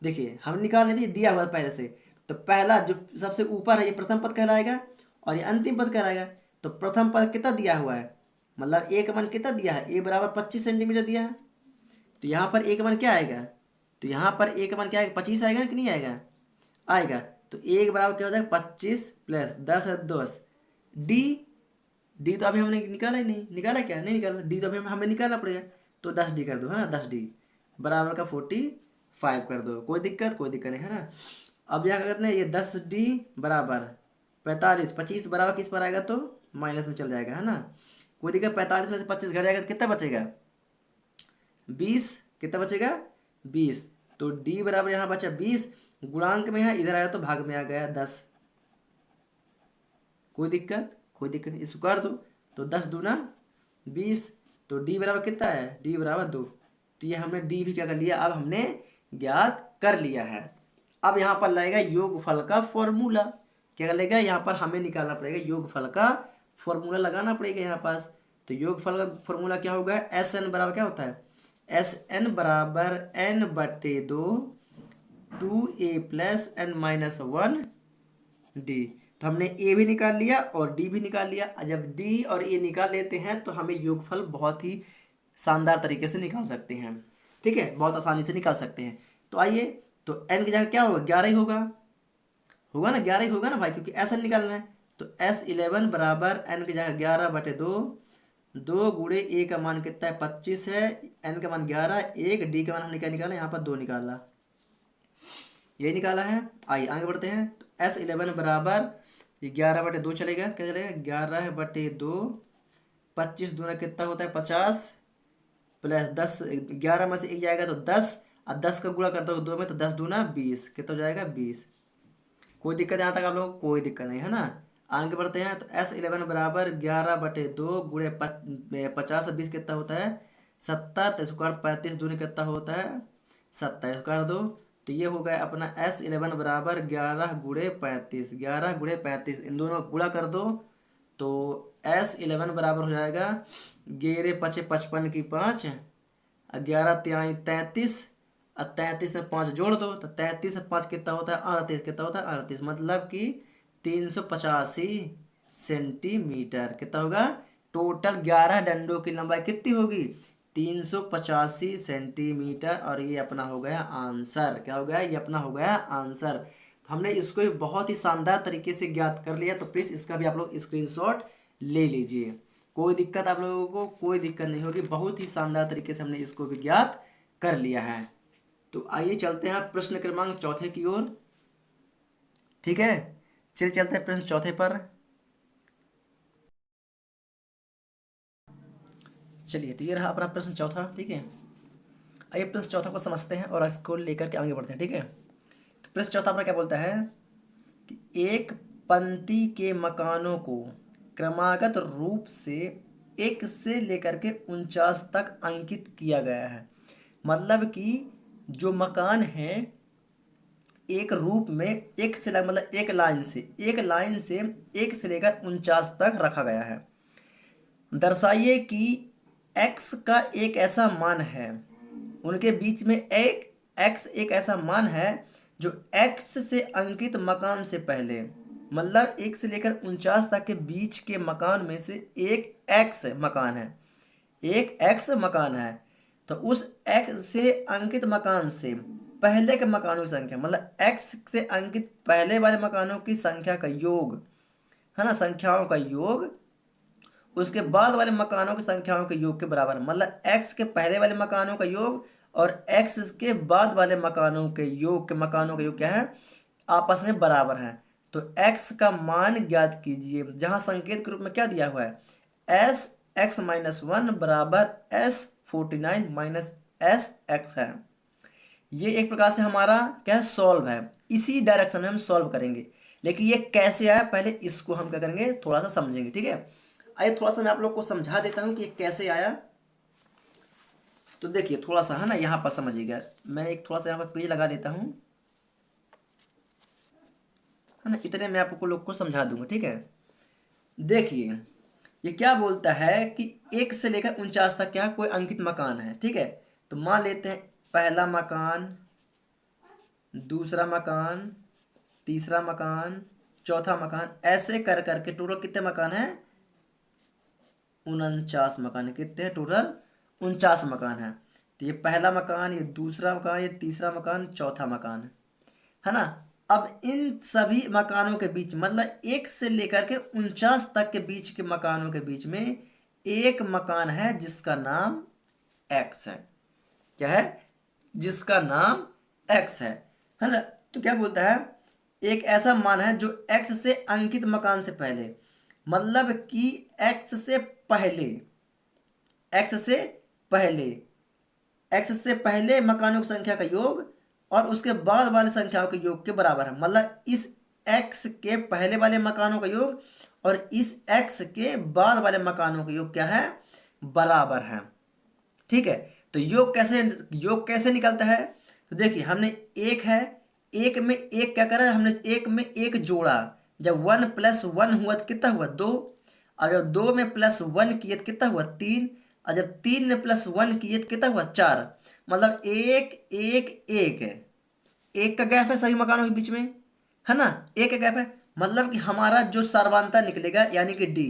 देखिए, हम निकालने दिया हुआ पहले से। तो पहला जो सबसे ऊपर है ये प्रथम पद कहलाएगा और ये अंतिम पद कहलाएगा। तो प्रथम पद कितना दिया हुआ है, मतलब ए का मान कितना दिया है, ए बराबर 25 सेंटीमीटर दिया है। तो यहाँ पर ए का मान क्या आएगा, तो यहाँ पर ए का मान क्या आएगा, 25 आएगा कि नहीं आएगा, आएगा। तो ए के बराबर क्या हो जाएगा, 25 + 10 है 10। डी डी तो अभी हमने निकाला ही नहीं, निकाला क्या, नहीं निकाला, डी तो अभी हमें निकालना पड़ेगा। तो 10D कर दो, है ना, 10D बराबर का 45 कर दो। कोई दिक्कत नहीं, है ना। अब यहाँ क्या करते हैं, ये 10D बराबर 45, 25 बराबर किस पर आएगा, तो माइनस में चल जाएगा, है ना। कोई दिक्कत, 45 में से 25 घट जाएगा तो कितना बचेगा, 20। कितना बचेगा, 20। तो D बराबर यहाँ बचा 20, गुणांक में है, इधर आया तो भाग में आ गया 10। कोई दिक्कत नहीं, इसको कर दो। तो 10 दूना 20। तो डी बराबर कितना है, डी बराबर 2। तो ये हमने डी भी क्या कर लिया, अब हमने ज्ञात कर लिया है। अब यहाँ पर लगेगा योगफल का फॉर्मूला। क्या लगेगा, यहाँ पर हमें निकालना पड़ेगा योगफल का फॉर्मूला, लगाना पड़ेगा यहाँ पास। तो योगफल का फॉर्मूला क्या होगा, एस एन बराबर क्या होता है, एस एन बराबर n/2 2a + n - 1d। तो हमने ए भी निकाल लिया और डी भी निकाल लिया। जब डी और ए निकाल लेते हैं तो हमें योगफल बहुत ही शानदार तरीके से निकाल सकते हैं, ठीक है, बहुत आसानी से निकाल सकते हैं। तो आइए, तो एन की जगह क्या होगा, 11 ही होगा ना, 11 ही होगा ना भाई, क्योंकि एस एन निकालना है। तो S11 बराबर एन की जगह 11/2, 2 गुणे ए का मान कितना है, 25 है, एन का मान 11, 1 डी का मान हमने क्या निकाला, यहाँ पर 2 निकाला, ये निकाला है। आइए आगे बढ़ते हैं। तो S11 बराबर ये 11/2 चलेगा, क्या चलेगा, 11/2, 25 दूना कितना होता है 50, + 10, 11 में से 1 जाएगा तो 10, और 10 का गुणा करता हूँ 2 में, तो 10 दूना 20, कितना हो जाएगा 20। कोई दिक्कत यहाँ तक आप लोग, कोई दिक्कत नहीं, है ना। आगे बढ़ते हैं। तो S11 बराबर 11/2 गुणे 50 20 कितना होता है 70, तो इसको 35 दूनी कितना होता है 70, कर दो। तो ये हो गया अपना S11 बराबर 11 गुणे 35, 11 गुणे 35, इन दोनों को गुणा कर दो। तो S11 बराबर हो जाएगा 11 × 5 = 55 की 5, 11 × 3 = 33, और 33 में 5 जोड़ दो, तो 33 से 5 कितना होता है 38, कितना होता है 38, मतलब कि 385 सेंटीमीटर। कितना होगा? टोटल 11 डंडों की लंबाई कितनी होगी? 385 सेंटीमीटर। और ये अपना हो गया आंसर। क्या हो गया? ये अपना हो गया आंसर। तो हमने इसको भी बहुत ही शानदार तरीके से ज्ञात कर लिया। तो प्लीज़ इसका भी आप लोग स्क्रीनशॉट ले लीजिए। कोई दिक्कत आप लोगों को कोई दिक्कत नहीं होगी। बहुत ही शानदार तरीके से हमने इसको भी ज्ञात कर लिया है। तो आइए चलते हैं प्रश्न क्रमांक चौथे की ओर। ठीक है, चलिए चलते हैं प्रश्न चौथे पर। चलिए, तो ये रहा अपना प्रश्न चौथा। ठीक है, आइए प्रश्न चौथा को समझते हैं और इसको लेकर के आगे बढ़ते हैं। ठीक है, तो प्रश्न चौथा अपना क्या बोलता है कि एक पंक्ति के मकानों को क्रमागत रूप से 1 से लेकर के 49 तक अंकित किया गया है। मतलब कि जो मकान है एक रूप में एक से मतलब एक लाइन से 1 से लेकर 49 तक रखा गया है। दर्शाइए कि x का एक ऐसा मान है, उनके बीच में एक x एक ऐसा मान है जो x से अंकित मकान से पहले, मतलब 1 से लेकर 49 तक के बीच के मकान में से एक x मकान है, एक x मकान है। तो उस x से अंकित मकान से पहले के मकानों की संख्या, मतलब x से अंकित पहले वाले मकानों की संख्या का योग है ना, संख्याओं का योग उसके बाद वाले मकानों की संख्याओं के योग के बराबर है। मतलब x के पहले वाले मकानों का योग और x के बाद वाले मकानों के योग क्या है? आपस में बराबर है। तो x का मान ज्ञात कीजिए, जहां संकेत के रूप में क्या दिया हुआ है? एस एक्स माइनस वन बराबर एस 49 माइनस एस एक्स है। ये एक प्रकार से हमारा क्या है? सॉल्व है। इसी डायरेक्शन में हम सॉल्व करेंगे। लेकिन ये कैसे आया, पहले इसको हम क्या करेंगे, थोड़ा सा समझेंगे। ठीक है, आइए थोड़ा सा मैं आप लोग को समझा देता हूँ कि ये कैसे आया। तो देखिए थोड़ा सा है ना, यहाँ पर समझिएगा। मैं एक थोड़ा सा यहाँ पर पेज लगा देता हूँ, है ना, इतने मैं आपको लोग को समझा दूंगा। ठीक है, देखिए ये क्या बोलता है कि 1 से लेकर 49 तक क्या कोई अंकित मकान है। ठीक है, तो मान लेते हैं पहला मकान, दूसरा मकान, तीसरा मकान, चौथा मकान, ऐसे कर करके टोटल कितने मकान हैं? 49 मकान है। कितने हैं टोटल? 49 मकान है। तो ये पहला मकान, ये दूसरा मकान, ये तीसरा मकान, चौथा मकान है ना। अब इन सभी मकानों के बीच, मतलब 1 से लेकर के 49 तक के बीच के मकानों के बीच में एक मकान है जिसका नाम एक्स है। क्या है? जिसका नाम एक्स है ना। तो क्या बोलता है? एक ऐसा मान है जो एक्स से अंकित मकान से पहले, मतलब कि एक्स से पहले, एक्स से पहले एक्स से पहले मकानों की संख्या का योग और उसके बाद वाले संख्याओं के योग के बराबर है। मतलब इस एक्स के पहले वाले मकानों का योग और इस एक्स के बाद वाले मकानों का योग क्या है? बराबर है। ठीक है, तो योग कैसे निकलता है? तो देखिए हमने एक है, एक में एक क्या करा, हमने एक में एक जोड़ा। जब 1 + 1 हुआ तो कितना हुआ? 2। और जब 2 में +1 किए तो कितना हुआ? 3। और जब 3 में +1 किए तो कितना हुआ? 4। मतलब एक एक एक है, एक का गैप है सभी मकानों के बीच में, है ना। एक का गैप है, मतलब कि हमारा जो सर्वांतर निकलेगा यानी कि डी,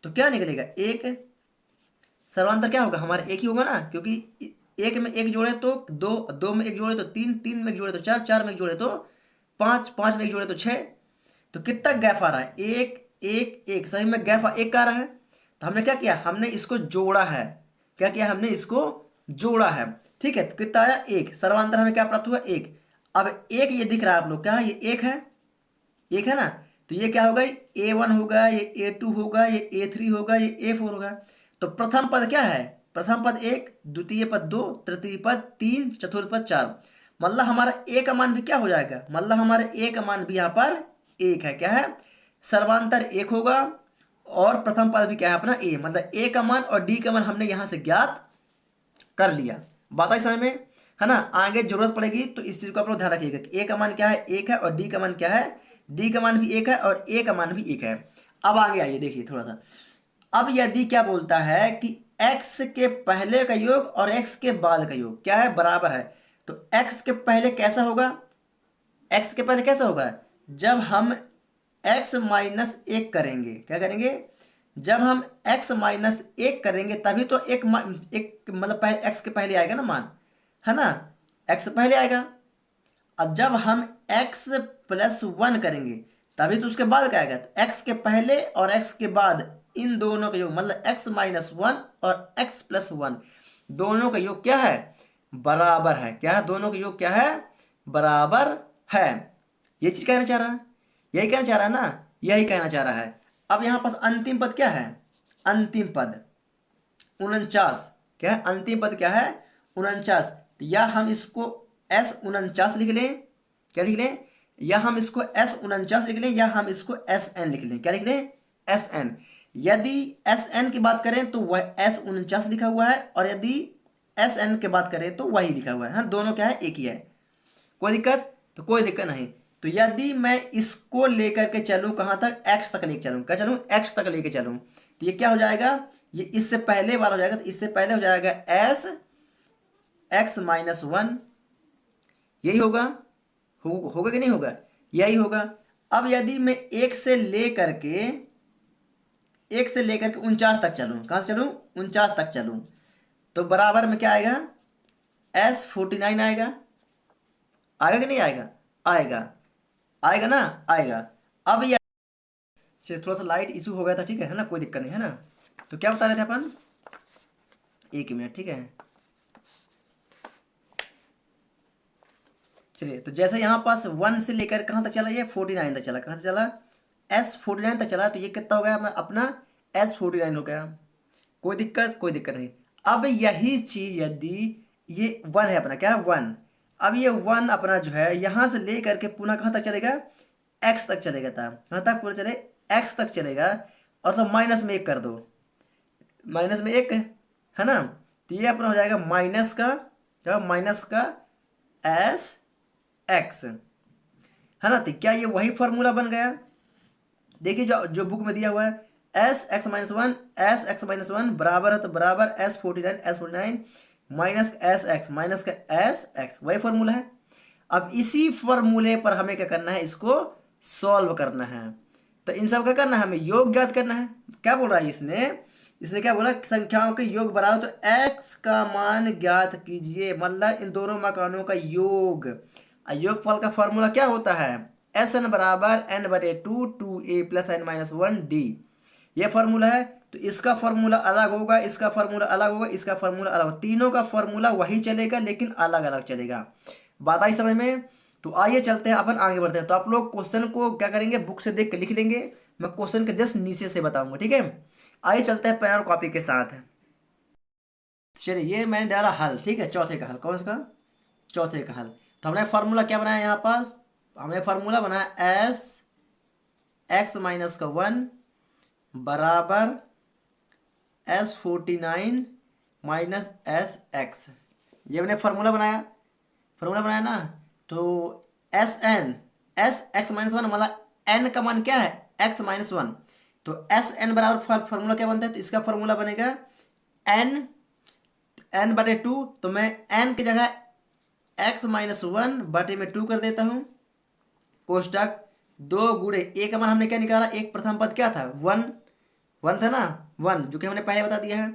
तो क्या निकलेगा? एक। सर्वांतर क्या होगा? हमारा एक ही होगा ना, क्योंकि एक में एक जोड़े तो दो, दो में एक जोड़े तो तीन, तीन में एक जोड़े तो चार, चार में एक जोड़े तो पांच, पांच में एक जोड़े तो छह। तो कितना गैप आ रहा है? एक एक एक, सही में गैप एक आ रहा है। तो हमने क्या किया? हमने इसको जोड़ा है। क्या किया? हमने इसको जोड़ा है। ठीक है, तो कितना आया? एक। सर्वांतर हमें क्या प्राप्त हुआ? एक। अब एक ये दिख रहा है आप लोग, क्या है? ये एक है, एक है ना। तो ये क्या होगा? A1 होगा, ये A2 होगा, ये A3 होगा, ये A4 होगा। तो प्रथम पद क्या है? प्रथम पद एक, द्वितीय पद दो, तृतीय पद तीन, चतुर्थ पद चार। मतलब हमारा A का मान भी क्या हो जाएगा? मतलब हमारे A का मान भी यहाँ पर एक है। क्या है? सर्वांतर एक होगा और प्रथम पद भी क्या है अपना? A। मतलब A का मान और D का मान हमने यहाँ से ज्ञात कर लिया। बात आई समझ में, है ना। आगे जरूरत पड़ेगी तो इस चीज को आप लोग ध्यान रखिएगा कि ए का मान क्या है? एक है। और डी का मान क्या है? डी का मान भी एक है और ए का मान भी एक है। अब आगे आइए देखिए थोड़ा सा। अब यदि क्या बोलता है कि x के पहले का योग और x के बाद का योग क्या है? बराबर है। तो x के पहले कैसा होगा? x के पहले कैसा होगा? जब हम x माइनस एक करेंगे, क्या करेंगे, जब हम x माइनस एक करेंगे तभी तो एक मतलब पहले x के पहले आएगा ना मान, है ना, x पहले आएगा। अब जब हम x प्लस वन करेंगे तभी तो उसके बाद क्या आएगा, तो x के पहले और x के बाद इन दोनों का योग मतलब x माइनस वन और x प्लस वन दोनों का योग क्या है, बराबर है। क्या है, दोनों का योग क्या है, बराबर है। ये चीज कहना चाह रहा है, यही कहना चाह रहा है ना, यही कहना चाह रहा है। अब यहां पास अंतिम पद क्या है, अंतिम पद 49, क्या है अंतिम पद क्या है, 49। तो या हम इसको S49 लिख लें, क्या लिख लें, या हम इसको S49 लिख लें, या हम इसको SN लिख लें, क्या लिख लें, SN। यदि SN की बात करें तो वह S49 लिखा हुआ है, और यदि SN की बात करें तो वही लिखा हुआ है। हाँ, दोनों क्या है, एक ही है। कोई दिक्कत, तो कोई दिक्कत नहीं। तो यदि मैं इसको लेकर के चलूं कहां तक, x तक लेके चलूं, क्या चलूं, x तक लेके चलूं, तो ये क्या हो जाएगा, ये इससे पहले वाला हो जाएगा, तो इससे पहले हो जाएगा s x माइनस वन, यही होगा, होगा कि नहीं होगा, यही होगा। अब यदि मैं एक से लेकर के 49 तक चलूं, कहां से चलूं, 49 तक चलूं, तो बराबर में क्या आएगा, S49 आएगा, आएगा कि नहीं आएगा, आएगा, आएगा ना, आएगा। अब यह सिर्फ थोड़ा सा लाइट इशू हो गया था, ठीक है ना, कोई दिक्कत नहीं है ना। तो क्या बता रहे थे अपन, एक मिनट, ठीक है। चलिए, तो जैसे यहाँ पास 1 से लेकर कहाँ तक चला, ये 49 तक चला, कहाँ तक चला, S49 तक चला, तो ये कितना हो गया अपना S49 हो गया। कोई दिक्कत, कोई दिक्कत नहीं। अब यही चीज यदि ये 1 है अपना, क्या है 1, अब ये 1 अपना जो है यहाँ से ले करके पुनः कहाँ तक चलेगा, x तक चलेगा था, कहाँ तक पूरा चले, x तक चलेगा, और तो माइनस में एक कर दो, माइनस में एक है ना, तो ये अपना हो जाएगा माइनस का, क्या माइनस का एस एक्स, है ना। तो क्या ये वही फॉर्मूला बन गया, देखिए जो जो बुक में दिया हुआ है, S x minus one, S x minus one बराबर है, तो बराबर S49 minus S x minus का एस एक्स, वही फॉर्मूला है। अब इसी फॉर्मूले पर हमें क्या करना है, इसको सॉल्व करना है। तो इन सब का करना है, हमें योग ज्ञात करना है। क्या बोल रहा है इसने, इसने क्या बोला, संख्याओं के योग बराबर, तो x का मान ज्ञात कीजिए, मतलब इन दोनों मकानों का योग। योगफल का फॉर्मूला क्या होता है, SN बराबर n/2 2a plus n minus one D, ये फॉर्मूला है। तो इसका फॉर्मूला अलग होगा, इसका फॉर्मूला अलग होगा, इसका फॉर्मूला अलग होगा, तीनों का फॉर्मूला वही चलेगा लेकिन अलग अलग चलेगा। बात आई समझ में। तो आइए चलते हैं, अपन आगे बढ़ते हैं। तो आप लोग क्वेश्चन को क्या करेंगे, बुक से देख के लिख लेंगे, मैं क्वेश्चन के जस्ट नीचे से बताऊंगा, ठीक है। आइए चलते हैं पेन और कॉपी के साथ। चलिए, ये मैंने डाला हल, ठीक है, चौथे का हल, कौन सा, चौथे का हल। तो हमने फार्मूला क्या बनाया यहाँ पास, हमने फार्मूला बनाया एस एक्स माइनस का वन बराबर S49 माइनस एस एक्स, ये मैंने फार्मूला बनाया, फार्मूला बनाया ना। तो एस एक्स माइनस वन मतलब एन का मान क्या है, एक्स माइनस वन, तो SN बराबर फार्मूला क्या बनता है, तो इसका फार्मूला बनेगा n/2, तो मैं n की जगह x माइनस वन बटे में 2 कर देता हूं, कोष्टक 2 गुणे ए का मान हमने क्या निकाला, एक प्रथम पद क्या था, वन, वन था ना, वन जो कि हमने पहले बता दिया है,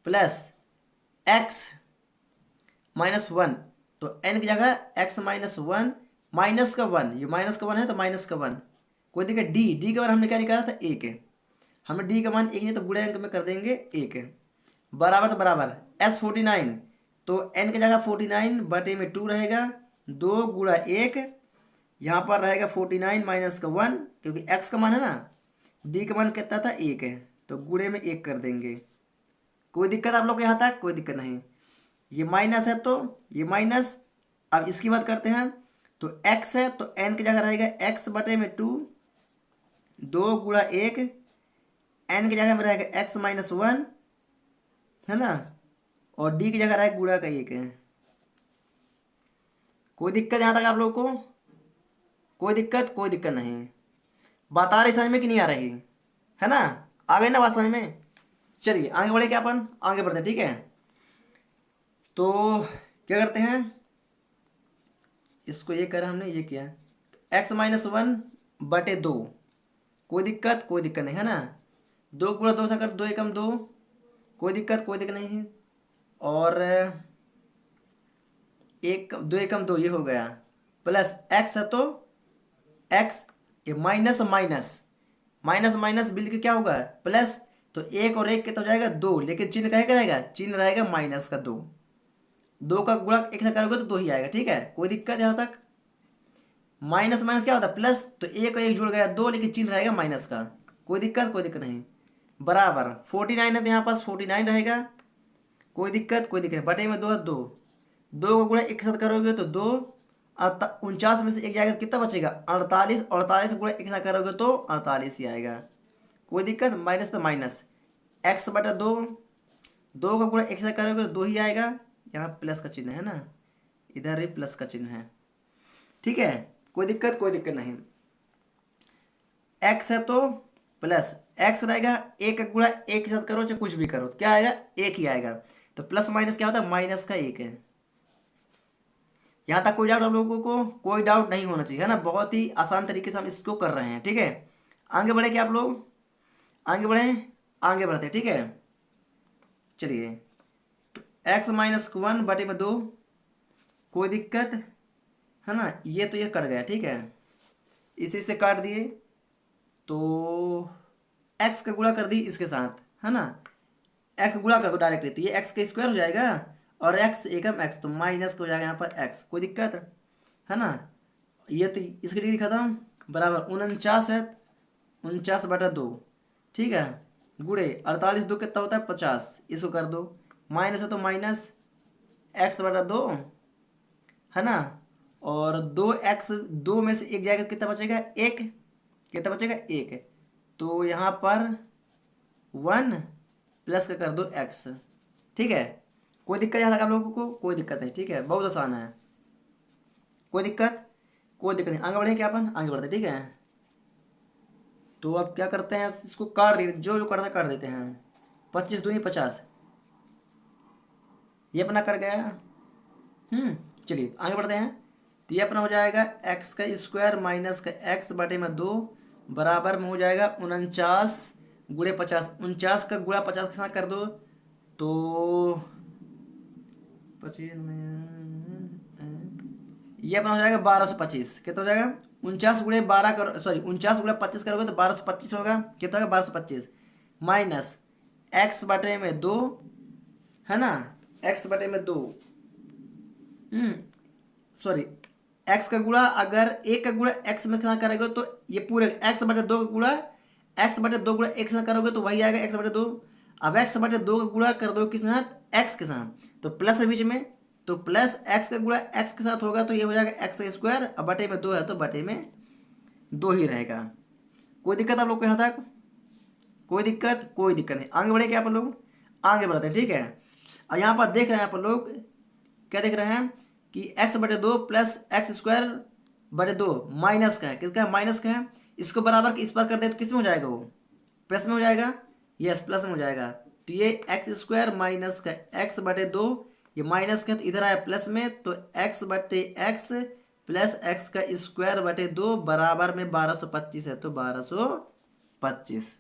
प्लस x माइनस वन, तो n की जगह x माइनस वन माइनस का वन, ये माइनस का वन है तो माइनस का वन, कोई दिक्कत, डी का मान हमने क्या निकाला था, एक है, हमें डी का मान एक नहीं तो गुणे अंक में कर देंगे एक है, बराबर, तो बराबर S49, तो n की जगह 49 बटे में 2 रहेगा, 2 गुणा एक, यहाँ पर रहेगा 49 माइनस का वन, क्योंकि x का मान है ना, डी का मान कितना था, एक है, तो गुणे में एक कर देंगे। कोई दिक्कत आप लोग को यहाँ तक, कोई दिक्कत नहीं। ये माइनस है तो ये माइनस, अब इसकी बात करते हैं, तो x है तो n की जगह रहेगा x बटे में 2, 2 गुणा एक, n की जगह में रहेगा x माइनस वन, है ना, और d की जगह रहेगा गुणा का एक है। कोई दिक्कत यहाँ तक आप लोग को, कोई दिक्कत, कोई दिक्कत नहीं। बात आ रही समझ में कि नहीं आ रही, है ना, आ गई ना बात समझ में। चलिए आगे बढ़े, क्या अपन आगे बढ़ते हैं, ठीक है। तो क्या करते हैं, इसको ये करा हमने, ये किया, x माइनस वन बटे 2, कोई दिक्कत नहीं है ना। 2 × 2 से कर 2 एकम 2, कोई दिक्कत नहीं है। और एक 2 एकम 2 ये हो गया, प्लस एक्स है तो एक्स, ये minus minus minus minus bill के क्या होगा प्लस, तो एक और एक के तो जाएगा 2, लेकिन चिन्ह कहे का रहेगा, चिन्ह रहेगा माइनस का 2। 2 का गुणा एक से करोगे तो 2 ही आएगा, ठीक है, कोई दिक्कत यहाँ तक। माइनस माइनस क्या होता है प्लस, तो एक और एक जुड़ गया 2, लेकिन चिन्ह रहेगा माइनस का, कोई दिक्कत नहीं। बराबर 49 है तो यहाँ पास 49 रहेगा, कोई दिक्कत नहीं। बटे में 2 है 2, 2 का गुणा एक के साथ करोगे तो 2, 49 में से एक जाएगा तो कितना बचेगा 48, 48 गुणा एक के साथ करोगे तो 48 ही आएगा, कोई दिक्कत। माइनस तो माइनस, एक्स बटा 2, 2 का गुणा एक से करोगे तो 2 ही आएगा, यहाँ प्लस का चिन्ह है ना, इधर भी प्लस का चिन्ह है, ठीक है, कोई दिक्कत नहीं। एक्स है तो प्लस एक्स रहेगा, एक का गुणा एक के साथ करो चाहे कुछ भी करो तो क्या आएगा, एक ही आएगा। तो प्लस माइनस क्या होता है, माइनस का एक है। यहाँ तक कोई डाउट आप लोगों को, कोई डाउट नहीं होना चाहिए, है ना, बहुत ही आसान तरीके से हम इसको कर रहे हैं, ठीक है। आगे बढ़े क्या आप लोग, आगे बढ़े, आगे बढ़ते हैं, ठीक है। चलिए, तो एक्स माइनस 1 बटे में 2, कोई दिक्कत है ना, ये तो ये कट गया, ठीक है, इसी से काट दिए तो एक्स का गुणा कर दी इसके साथ, है ना, एक्स गुणा कर दो डायरेक्टली, तो ये एक्स का स्क्वायर हो जाएगा और एक्स एकम एक्स, तो माइनस का हो जाएगा यहाँ पर एक्स, कोई दिक्कत है ना। ये तो इसकी डिग्री खत्म, बराबर 49 है, 49 बटा 2, ठीक है, गुड़े 48 2 कितना होता है 50, इसको कर दो, माइनस है तो माइनस एक्स बटा 2, है ना, और 2x 2 में से एक जाएगा कितना बचेगा, एक, कितना बचेगा एक, तो यहाँ पर 1 प्लस का कर दो x, ठीक है, कोई दिक्कत यहाँ तक आप लोगों को, कोई दिक्कत नहीं, ठीक है, बहुत आसान है, कोई दिक्कत नहीं। आगे बढ़े क्या अपन, आगे बढ़ते, ठीक है। तो अब क्या करते हैं, इसको काट देते, जो करता काट देते हैं, 25 दूनी 50, ये अपना कट गया। चलिए आगे बढ़ते हैं। तो ये अपना हो जाएगा एक्स का स्क्वायर माइनस का एक्स बटे में 2 बराबर में हो जाएगा 49 गुणे 50, 49 का गुणा 50 के साथ कर दो तो 25 में ये अपना हो जाएगा 1225, कितना हो जाएगा 49 गुणे 12 करो, सॉरी 49 गुणे 25 करोगे तो 1225 होगा, कितना होगा 1225 माइनस एक्स बटे में 2, है ना, एक्स बटे में 2, सॉरी एक्स का गुणा, अगर एक का गुणा एक्स में कितना करोगे तो ये पूरे एक्स बटे 2 का गुणा, एक्स बटे 2 गुणा एक साथ करोगे तो वही आएगा एक्स बटे 2। अब एक्स बटे 2 का गुणा कर दो किस साथ, एक्स के साथ, तो प्लस है बीच में, तो प्लस एक्स का गुणा एक्स के साथ होगा तो ये हो जाएगा एक्स का स्क्वायर, अब बटे में 2 है तो बटे में 2 ही रहेगा। कोई दिक्कत आप लोग को यहाँ तक, कोई दिक्कत नहीं। आगे बढ़े क्या आप लोग, आगे बढ़ते हैं, ठीक है। और यहाँ पर देख रहे हैं आप लोग, क्या देख रहे हैं कि एक्स बटे 2 प्लस एक्स स्क्वायर बटे 2 माइनस का है, किसका है माइनस का है, इसको बराबर इस पर कर दे तो किस में हो जाएगा, वो प्लस में हो जाएगा, यस प्लस में हो जाएगा। तो ये एक्स स्क्वायर माइनस का एक्स बटे 2, ये माइनस का तो इधर आया प्लस में, तो एक्स बटे एक्स प्लस एक्स का स्क्वायर बटे 2 बराबर में 1225 है, तो 1225।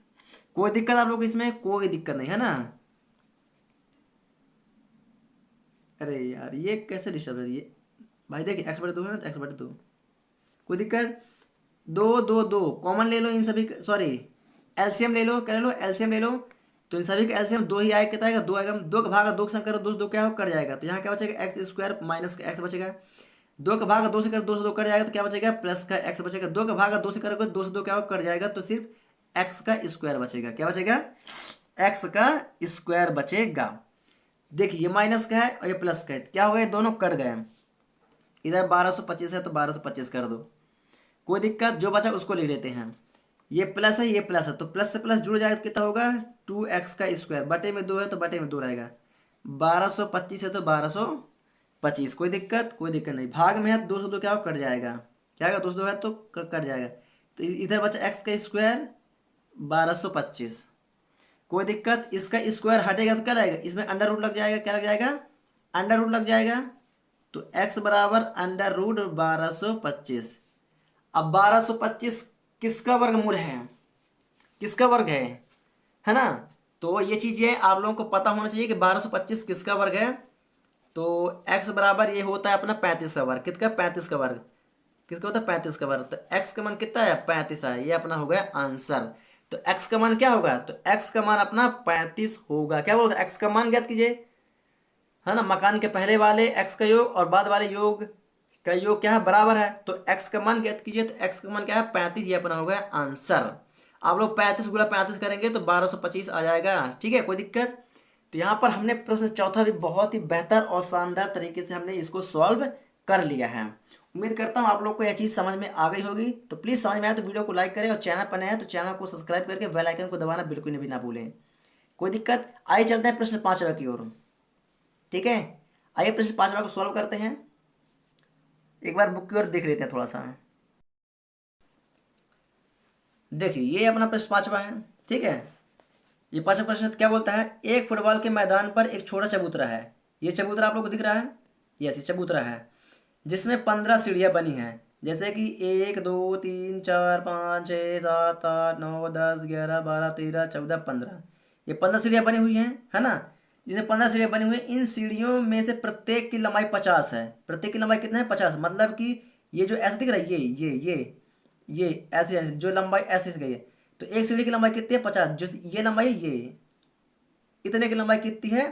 कोई दिक्कत आप लोग को इसमें, कोई दिक्कत नहीं है ना। अरे यार ये कैसे डिस्टर्ब है ये भाई, देखिए एक्स बटे 2 है ना, तो एक्स बटे 2, कोई दिक्कत, 2 कॉमन ले लो इन सभी, सॉरी एलसीएम ले लो, क्या ले लो एलसीएम ले लो, तो इन सभी का एलसीएम 2 ही आएगा, कितना आएगा 2 आएगा, 2 का भाग 2 के साथ करो 2 से 2 क्या हो कट जाएगा, तो यहाँ क्या बचेगा एक्स स्क्वायर माइनस का एक्स बचेगा, 2 का भाग 2 से करो 2 से 2 कट जाएगा तो क्या बचेगा प्लस का एक्स बचेगा, 2 का भाग 2 से करोगे 2 से 2 क्या हो कट जाएगा, तो सिर्फ एक्स का स्क्वायर बचेगा, क्या बचेगा एक्स का स्क्वायर बचेगा। देखिए ये माइनस का है और ये प्लस का है, क्या हो गया दोनों कट गए, इधर 1225 है तो 1225 कर दो, कोई दिक्कत, जो बचा उसको ले लेते हैं, ये प्लस है ये प्लस है, तो प्लस से प्लस जुड़ जाएगा तो कितना होगा 2x का स्क्वायर, बटे में 2 है तो बटे में 2 रहेगा, 1225 है तो 1225, कोई दिक्कत नहीं। भाग में है 2 से 2 क्या हो कट जाएगा, क्या होगा 2 से 2 है तो कट जाएगा, तो इधर बचा x का स्क्वायर 1225, कोई दिक्कत। इसका स्क्वायर हटेगा तो क्या रहेगा, इसमें अंडर रूट लग जाएगा, क्या लग जाएगा अंडर रूट लग जाएगा, तो x बराबर अंडर रूट 1225। अब 1225 किसका वर्गमूल है, किसका वर्ग है ना। तो ये चीज़ें आप लोगों को पता होना चाहिए कि 1225 किसका वर्ग है। तो x बराबर ये होता है अपना 35 का वर्ग। किसका? 35 का वर्ग। किसका होता है? 35 का वर्ग। तो x का मान कितना है? 35 है। ये अपना हो गया आंसर। तो x का मान क्या होगा? तो x का मान अपना 35 होगा। क्या बोलते हैं? x का मान ज्ञात कीजिए, है ना। मकान के पहले वाले x का योग और बाद वाले योग का योग क्या है? बराबर है। तो x का मान ज्ञात कीजिए। तो x का मान क्या है? 35। ये अपना हो गया आंसर। आप लोग 35 गुणा 35 करेंगे तो 1225 आ जाएगा। ठीक है, कोई दिक्कत? तो यहाँ पर हमने प्रश्न चौथा भी बहुत ही बेहतर और शानदार तरीके से हमने इसको सॉल्व कर लिया है। उम्मीद करता हूँ आप लोग को यह चीज़ समझ में आ गई होगी। तो प्लीज़ समझ में आए तो वीडियो को लाइक करें, और चैनल पर नए हैं तो चैनल को सब्सक्राइब करके बेल आइकन को दबाना बिल्कुल भी ना भूलें। कोई दिक्कत? आइए चलते हैं प्रश्न 5वां की ओर। ठीक है, आइए प्रश्न 5वां को सॉल्व करते हैं। एक बार बुक की ओर देख लेते हैं थोड़ा सा। देखिए ये अपना प्रश्न 5वां है। ठीक है, ये 5वां प्रश्न क्या बोलता है? एक फुटबॉल के मैदान पर एक छोटा चबूतरा है। ये चबूतरा आप लोग को दिख रहा है? यस, ये चबूतरा है जिसमें 15 सीढ़ियां बनी हैं। जैसे कि 1 2 3 4 5 6 7 8 9 10 11 12 13 14 ये 15 सीढ़ियां बनी हुई हैं, है ना। जिसमें 15 सीढ़ियां बनी हुई हैं, इन सीढ़ियों में से प्रत्येक की लंबाई 50 है। प्रत्येक की लंबाई कितना है? 50। मतलब कि ये जो ऐसे दिख रहा है, ये ऐसे ऐसे जो लंबाई ऐसे ऐसे गई है। तो एक सीढ़ी की लंबाई कितनी है? 50। जो ये लंबाई है, ये इतने की लंबाई कितनी है?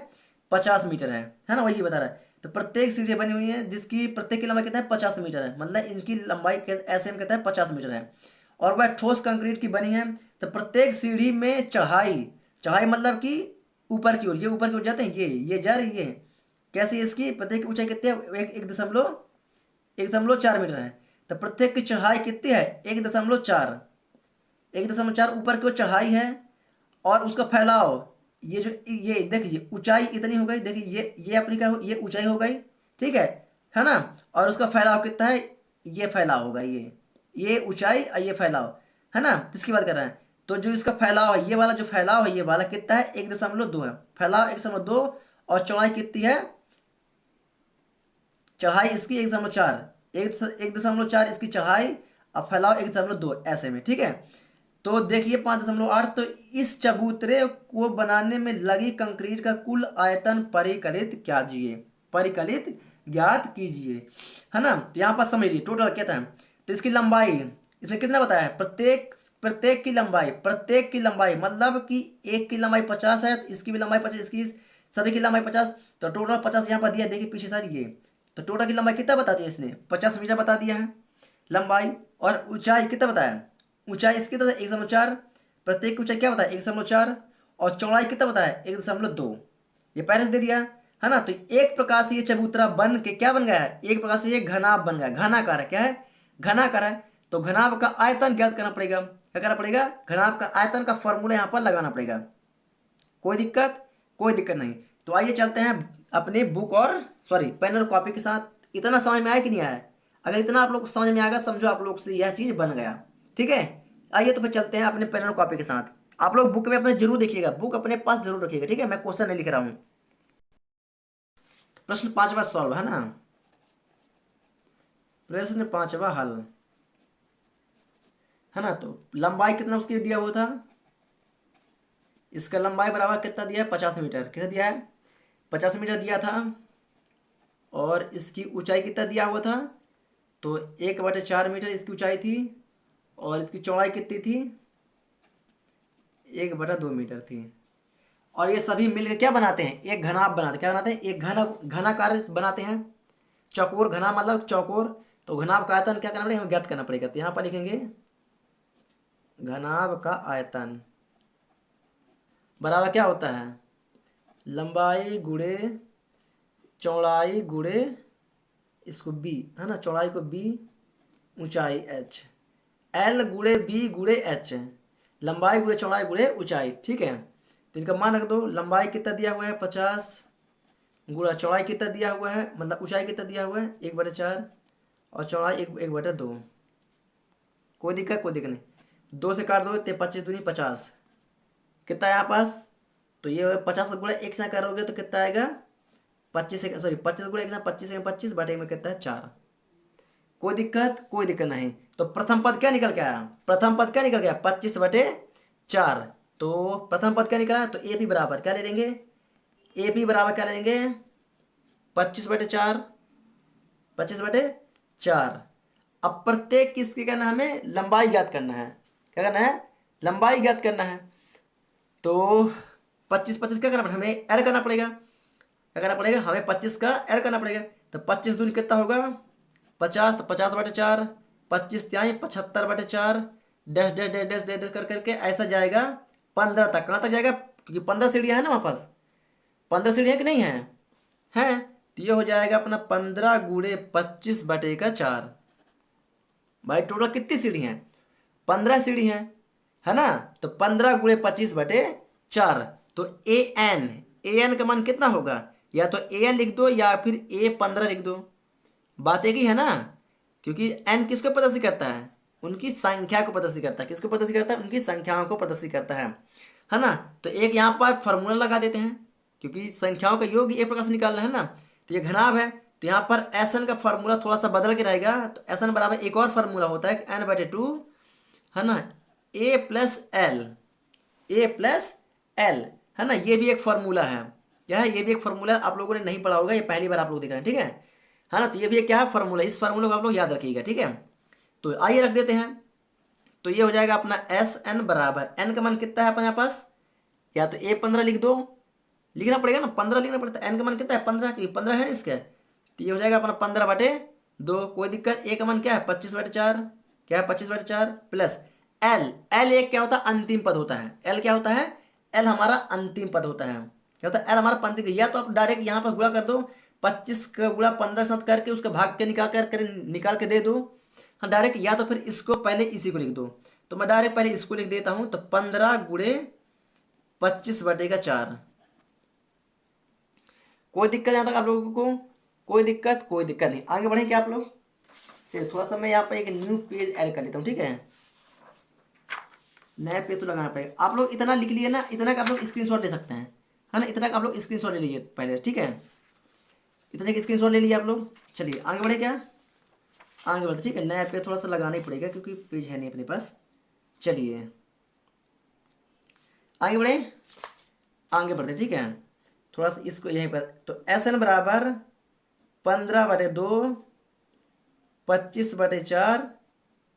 50 मीटर है ना। वही बता रहा है। तो प्रत्येक सीढ़ी बनी हुई है जिसकी प्रत्येक की लंबाई कितना है? 50 मीटर है। मतलब इनकी लंबाई ऐसे में कहता है 50 मीटर है, और वह ठोस कंक्रीट की बनी है। तो प्रत्येक सीढ़ी में चढ़ाई, चढ़ाई मतलब कि ऊपर की ओर, ये ऊपर की ओर जाते हैं, ये जा रही है। कैसे? इसकी प्रत्येक ऊंचाई कितनी है? 1.4 मीटर है। तो प्रत्येक की चढ़ाई कितनी है? 1.4। 1.4 ऊपर की ओर चढ़ाई है, और उसका फैलाव, ये जो ये देखिए ऊंचाई इतनी हो गई। देखिए ये अपनी क्या हो? ये ऊंचाई हो गई। ठीक है ना। और उसका फैलाव कितना है? ये फैलाव होगा, ये ऊंचाई और ये फैलाव, है ना। इसकी बात कर रहे हैं। तो जो इसका फैलाव है, ये वाला जो फैलाव है, ये वाला कितना है? 1.2 है। फैलाव 1.2, और चौड़ाई कितनी है? चढ़ाई इसकी 1.4, 1.4 इसकी चढ़ाई, और फैलाव 1.2 ऐसे में। ठीक है। तो देखिए 5.8। तो इस चबूतरे को बनाने में लगी कंक्रीट का कुल आयतन परिकलित कीजिए। परिकलित ज्ञात कीजिए, है ना। तो यहाँ पर समझिए टोटल कहता है। तो इसकी लंबाई इसने कितना बताया है? प्रत्येक प्रत्येक की लंबाई, प्रत्येक की लंबाई मतलब कि एक की लंबाई 50 है, तो इसकी भी लंबाई 50, इसकी सभी की लंबाई 50। तो टोटल 50 यहाँ पर दिया। देखिए पीछे साइड ये, तो टोटल की लंबाई कितना बता दिया इसने? 50 मीटर बता दिया है लंबाई। और ऊंचाई कितना बताया? ऊंचाई इसकी तो 1.4। प्रत्येक की ऊंचाई क्या बताया? 1.4। और चौड़ाई कितना बताया? 1.2। ये पहले से दे दिया, है ना। तो एक प्रकार से ये चबूतरा बन के क्या बन गया है? एक प्रकार से ये घनाभ बन गया। घनाकार है। क्या है? घनाकार है। तो घनाभ का आयतन ज्ञात करना पड़ेगा। क्या करना पड़ेगा? घनाभ का आयतन का फॉर्मूला यहाँ पर लगाना पड़ेगा। कोई दिक्कत? कोई दिक्कत नहीं। तो आइए चलते हैं अपने बुक और सॉरी पेन और कॉपी के साथ। इतना समझ में आया कि नहीं आया? अगर इतना आप लोग को समझ में आएगा, समझो आप लोग से यह चीज बन गया। ठीक है, आइए तो फिर चलते हैं अपने पेन और कॉपी के साथ। आप लोग बुक में अपने जरूर देखिएगा, बुक अपने पास जरूर रखिएगा। ठीक है, मैं क्वेश्चन नहीं लिख रहा हूं। प्रश्न 5वां सॉल्व, है ना। प्रश्न 5वां हल, है ना। तो लंबाई कितना उसके दिया हुआ था? इसका लंबाई बराबर कितना दिया है? 50 मीटर। कितना दिया है? 50 मीटर दिया था। और इसकी ऊंचाई कितना दिया हुआ था? तो 1/4 मीटर इसकी ऊंचाई थी। और इसकी चौड़ाई कितनी थी? 1/2 मीटर थी। और ये सभी मिलकर क्या बनाते हैं? एक घनाभ बनाते हैं। क्या बनाते हैं? एक घनाकार बनाते हैं। चौकोर, घना मतलब चौकोर। तो घनाभ का आयतन क्या करना पड़ेगा? हमें ज्ञात करना पड़ेगा। तो यहाँ पर लिखेंगे घनाभ का आयतन बराबर क्या होता है? लंबाई गुणे चौड़ाई गुणे इसको बी, है ना। चौड़ाई को बी, ऊंचाई एच। एल गुणे बी गुणे एच, लंबाई गुणे चौड़ाई गुणे ऊंचाई। ठीक है। तो इनका मान रख दो। लंबाई कितना दिया हुआ है? 50 गुणा चौड़ाई कितना दिया हुआ है, मतलब ऊंचाई कितना दिया हुआ है? 1/4, और चौड़ाई 1/2। कोई दिक्कत? कोई दिक्कत नहीं। 2 से काट दो, 25 दूनी 50। कितना है यहाँ पास? तो ये 50 गुणा 1 से करोगे तो कितना आएगा? 25 से सॉरी 25 गुणा 1 से 25 से 25 बटे में कितना है? 4। कोई दिक्कत? कोई दिक्कत नहीं। तो प्रथम पद क्या निकल के आया? प्रथम पद क्या निकल गया? 25/4। 4। तो प्रथम पद क्या निकला, तो ए पी बराबर क्या ले लेंगे, ए पी बराबर क्या ले लेंगे 25/4, 25/4। अब प्रत्येक किसकी करना है, हमें लंबाई ज्ञात करना है। क्या करना है, लंबाई ज्ञात करना है। तो 25 25 क्या करना पड़ेगा, हमें ऐड करना पड़ेगा। क्या करना पड़ेगा, हमें 25 का ऐड करना पड़ेगा। तो 25 दूनी कितना होगा 50, तो 50/4, 25 त्याई 75/4, dash dash dash dash dash कर करके ऐसा जाएगा 15 तक। कहाँ तक जाएगा, क्योंकि 15 सीढ़ियाँ हैं ना वहाँ पास, 15 सीढ़ियाँ कि नहीं है, हैं। तो ये हो जाएगा अपना 15 गुणे 25/4। भाई टोटल कितनी सीढ़ी हैं, 15 सीढ़ी हैं, है ना। तो 15 गुणे 25/4। तो ए एन का मान कितना होगा, या तो ए एन लिख दो या फिर A15 लिख दो। बात एक ही है ना, क्योंकि एन किसको प्रदर्शित करता है, उनकी संख्या को प्रदर्शित करता है। किसको प्रदर्शित करता है, उनकी संख्याओं को प्रदर्शित करता है ना। तो एक यहाँ पर फॉर्मूला लगा देते हैं, क्योंकि संख्याओं का योग एक प्रकार से निकालना है ना। तो ये घनाभ है, तो यहाँ पर एस एन का फॉर्मूला थोड़ा सा बदल के रहेगा। तो एस एन बराबर एक और फॉर्मूला होता है n/2, है ना, A+L, A+L, है ना। ये भी एक फॉर्मूला है, क्या है, ये भी एक फॉर्मूला आप लोगों ने नहीं पढ़ा होगा, ये पहली बार आप लोग देख रहे हैं, ठीक है ना। तो ये भी एक क्या है, फॉर्मूला। इस फॉर्मूले को आप लोग याद रखिएगा, ठीक है। तो आइए रख देते हैं। तो ये हो जाएगा अपना SN बराबर, एन का मान कितना है अपने यहाँ पास, या तो A15 लिख दो, लिखना पड़ेगा ना, 15 लिखना पड़ता है। एन का मान कितना है 15, क्योंकि 15 है इसका। तो ये हो जाएगा अपना 15/2, कोई दिक्कत। ए का मान क्या है 25/4, क्या है 25/4 प्लस एल। एल एक क्या होता है, अंतिम पद होता है। एल क्या होता है, एल हमारा अंतिम पद होता है। क्या होता है, एल हमारा अंतिम। या तो आप डायरेक्ट यहाँ पर गुणा कर दो, 25 का गुणा 15 साथ करके उसका भाग के निकाल के दे दो, हाँ डायरेक्ट। या तो फिर इसको पहले इसी को लिख दो। तो मैं डायरेक्ट पहले इसको लिख देता हूँ। तो 15 गुणे 25/4। कोई दिक्कत यहाँ तक आप लोगों को, कोई दिक्कत, कोई दिक्कत नहीं। आगे बढ़ें क्या आप लोग, चलिए थोड़ा सा मैं यहाँ पर एक न्यू पेज ऐड कर लेता हूँ, ठीक है। नया पेज तो लगाना पड़ेगा। आप लोग इतना लिख लिए ना, इतना का आप लोग स्क्रीनशॉट ले सकते हैं, है ना। इतना का आप लोग स्क्रीनशॉट ले लीजिए पहले, ठीक है। इतने का स्क्रीनशॉट ले लीजिए आप लोग। चलिए आगे बढ़े क्या, आगे बढ़ते, ठीक है। नया पेज थोड़ा सा लगाना ही पड़ेगा, क्योंकि पेज है नहीं अपने पास। चलिए आगे बढ़े, आगे बढ़ते, ठीक है। थोड़ा सा इसको यहीं पर, तो SN बराबर 15/2, 25/4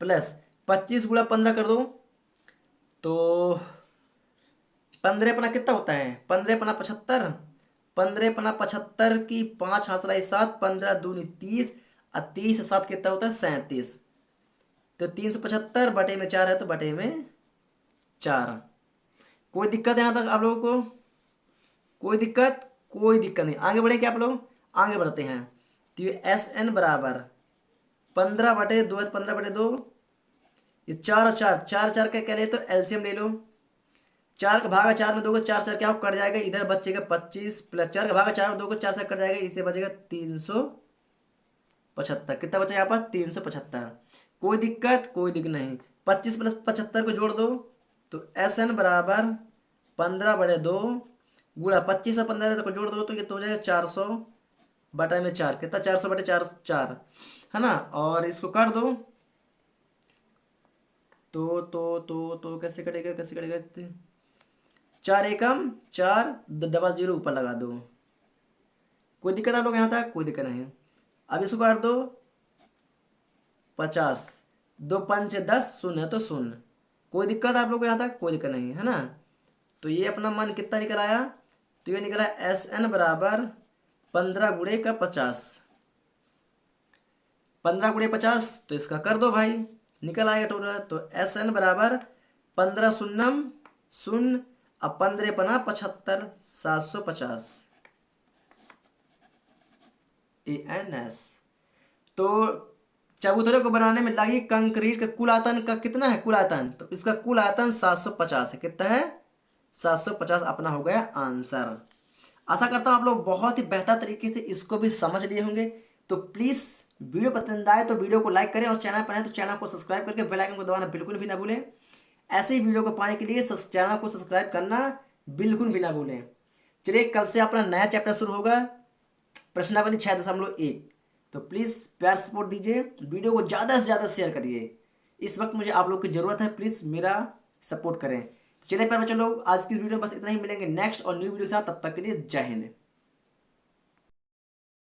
प्लस 25 गुणा 15 कर दो। तो 15 अपना कितना होता है, 15 अपना 75, 15 अपना 75 की 5 हाथ 7, 15 दूनी 30, और 30 7 कितना होता है 37। तो 375/4 है, तो बटे में 4। कोई दिक्कत है यहाँ तक आप लोगों को, कोई दिक्कत, कोई दिक्कत नहीं। आगे बढ़े क्या आप लोग, आगे बढ़ते हैं। तो ये SN बराबर 15/2 है, 15/2, ये 4 और 4, 4 4 का क्या ले, तो एलसीएम ले लो। 4 का भागा 4 में 2 को 4 से क्या हो कट जाएगा, इधर बचेगा 25, प्लस 4 का भागा 4 में 2 को 4 से कट जाएगा, इससे बचेगा 375। कितना बचा यहाँ पर 375। कोई दिक्कत, कोई दिक्कत नहीं। 25 प्लस 75 को जोड़ दो। तो SN बराबर 15/2 गुणा 25 और 15 को जोड़ दो, तो ये तो हो जाएगा 400/4। कितना 400/4, 4, है ना। और इसको काट दो। तो कैसे कटेगा, कैसे कटेगा, 4 एकम 4, डबल 0 ऊपर लगा दो। कोई दिक्कत आप लोग यहाँ तक, कोई दिक्कत नहीं। अब इसको काट दो, 50, 2 5 10, 0 तो 0। कोई दिक्कत आप लोग को यहाँ तक, कोई दिक्कत नहीं, है ना। तो ये अपना मान कितना निकल आया, तो ये निकला SN बराबर 15 गुणे का 50, 15 गुणे 50। तो इसका कर दो भाई, निकल आएगा टोटल। तो SN बराबर 15 शून्यम 0, अब 15 पना 75, 750 ANS। तो चबूतरे को बनाने में लगी कंक्रीट का कुल आयतन का कितना है, कुल आयतन, तो इसका कुल आयतन 750 है। कितना है 750, अपना हो गया आंसर। आशा करता हूँ आप लोग बहुत ही बेहतर तरीके से इसको भी समझ लिए होंगे। तो प्लीज़ वीडियो पसंद आए तो वीडियो को लाइक करें, और चैनल पर आए तो चैनल को सब्सक्राइब करके बेल आइकन को दबाना बिल्कुल भी ना भूलें। ऐसे ही वीडियो को पाने के लिए चैनल को सब्सक्राइब करना बिल्कुल भी ना भूलें। चलिए कल से अपना नया चैप्टर शुरू होगा, प्रश्नावली 6.1। तो प्लीज़ प्यार सपोर्ट दीजिए, वीडियो को ज़्यादा से ज़्यादा शेयर करिए। इस वक्त मुझे आप लोग की ज़रूरत है, प्लीज़ मेरा सपोर्ट करें। चलिए प्यारे बच्चों लोग, आज की वीडियो में बस इतना ही। मिलेंगे नेक्स्ट और न्यू वीडियो के साथ, तब तक के लिए जय हिंद।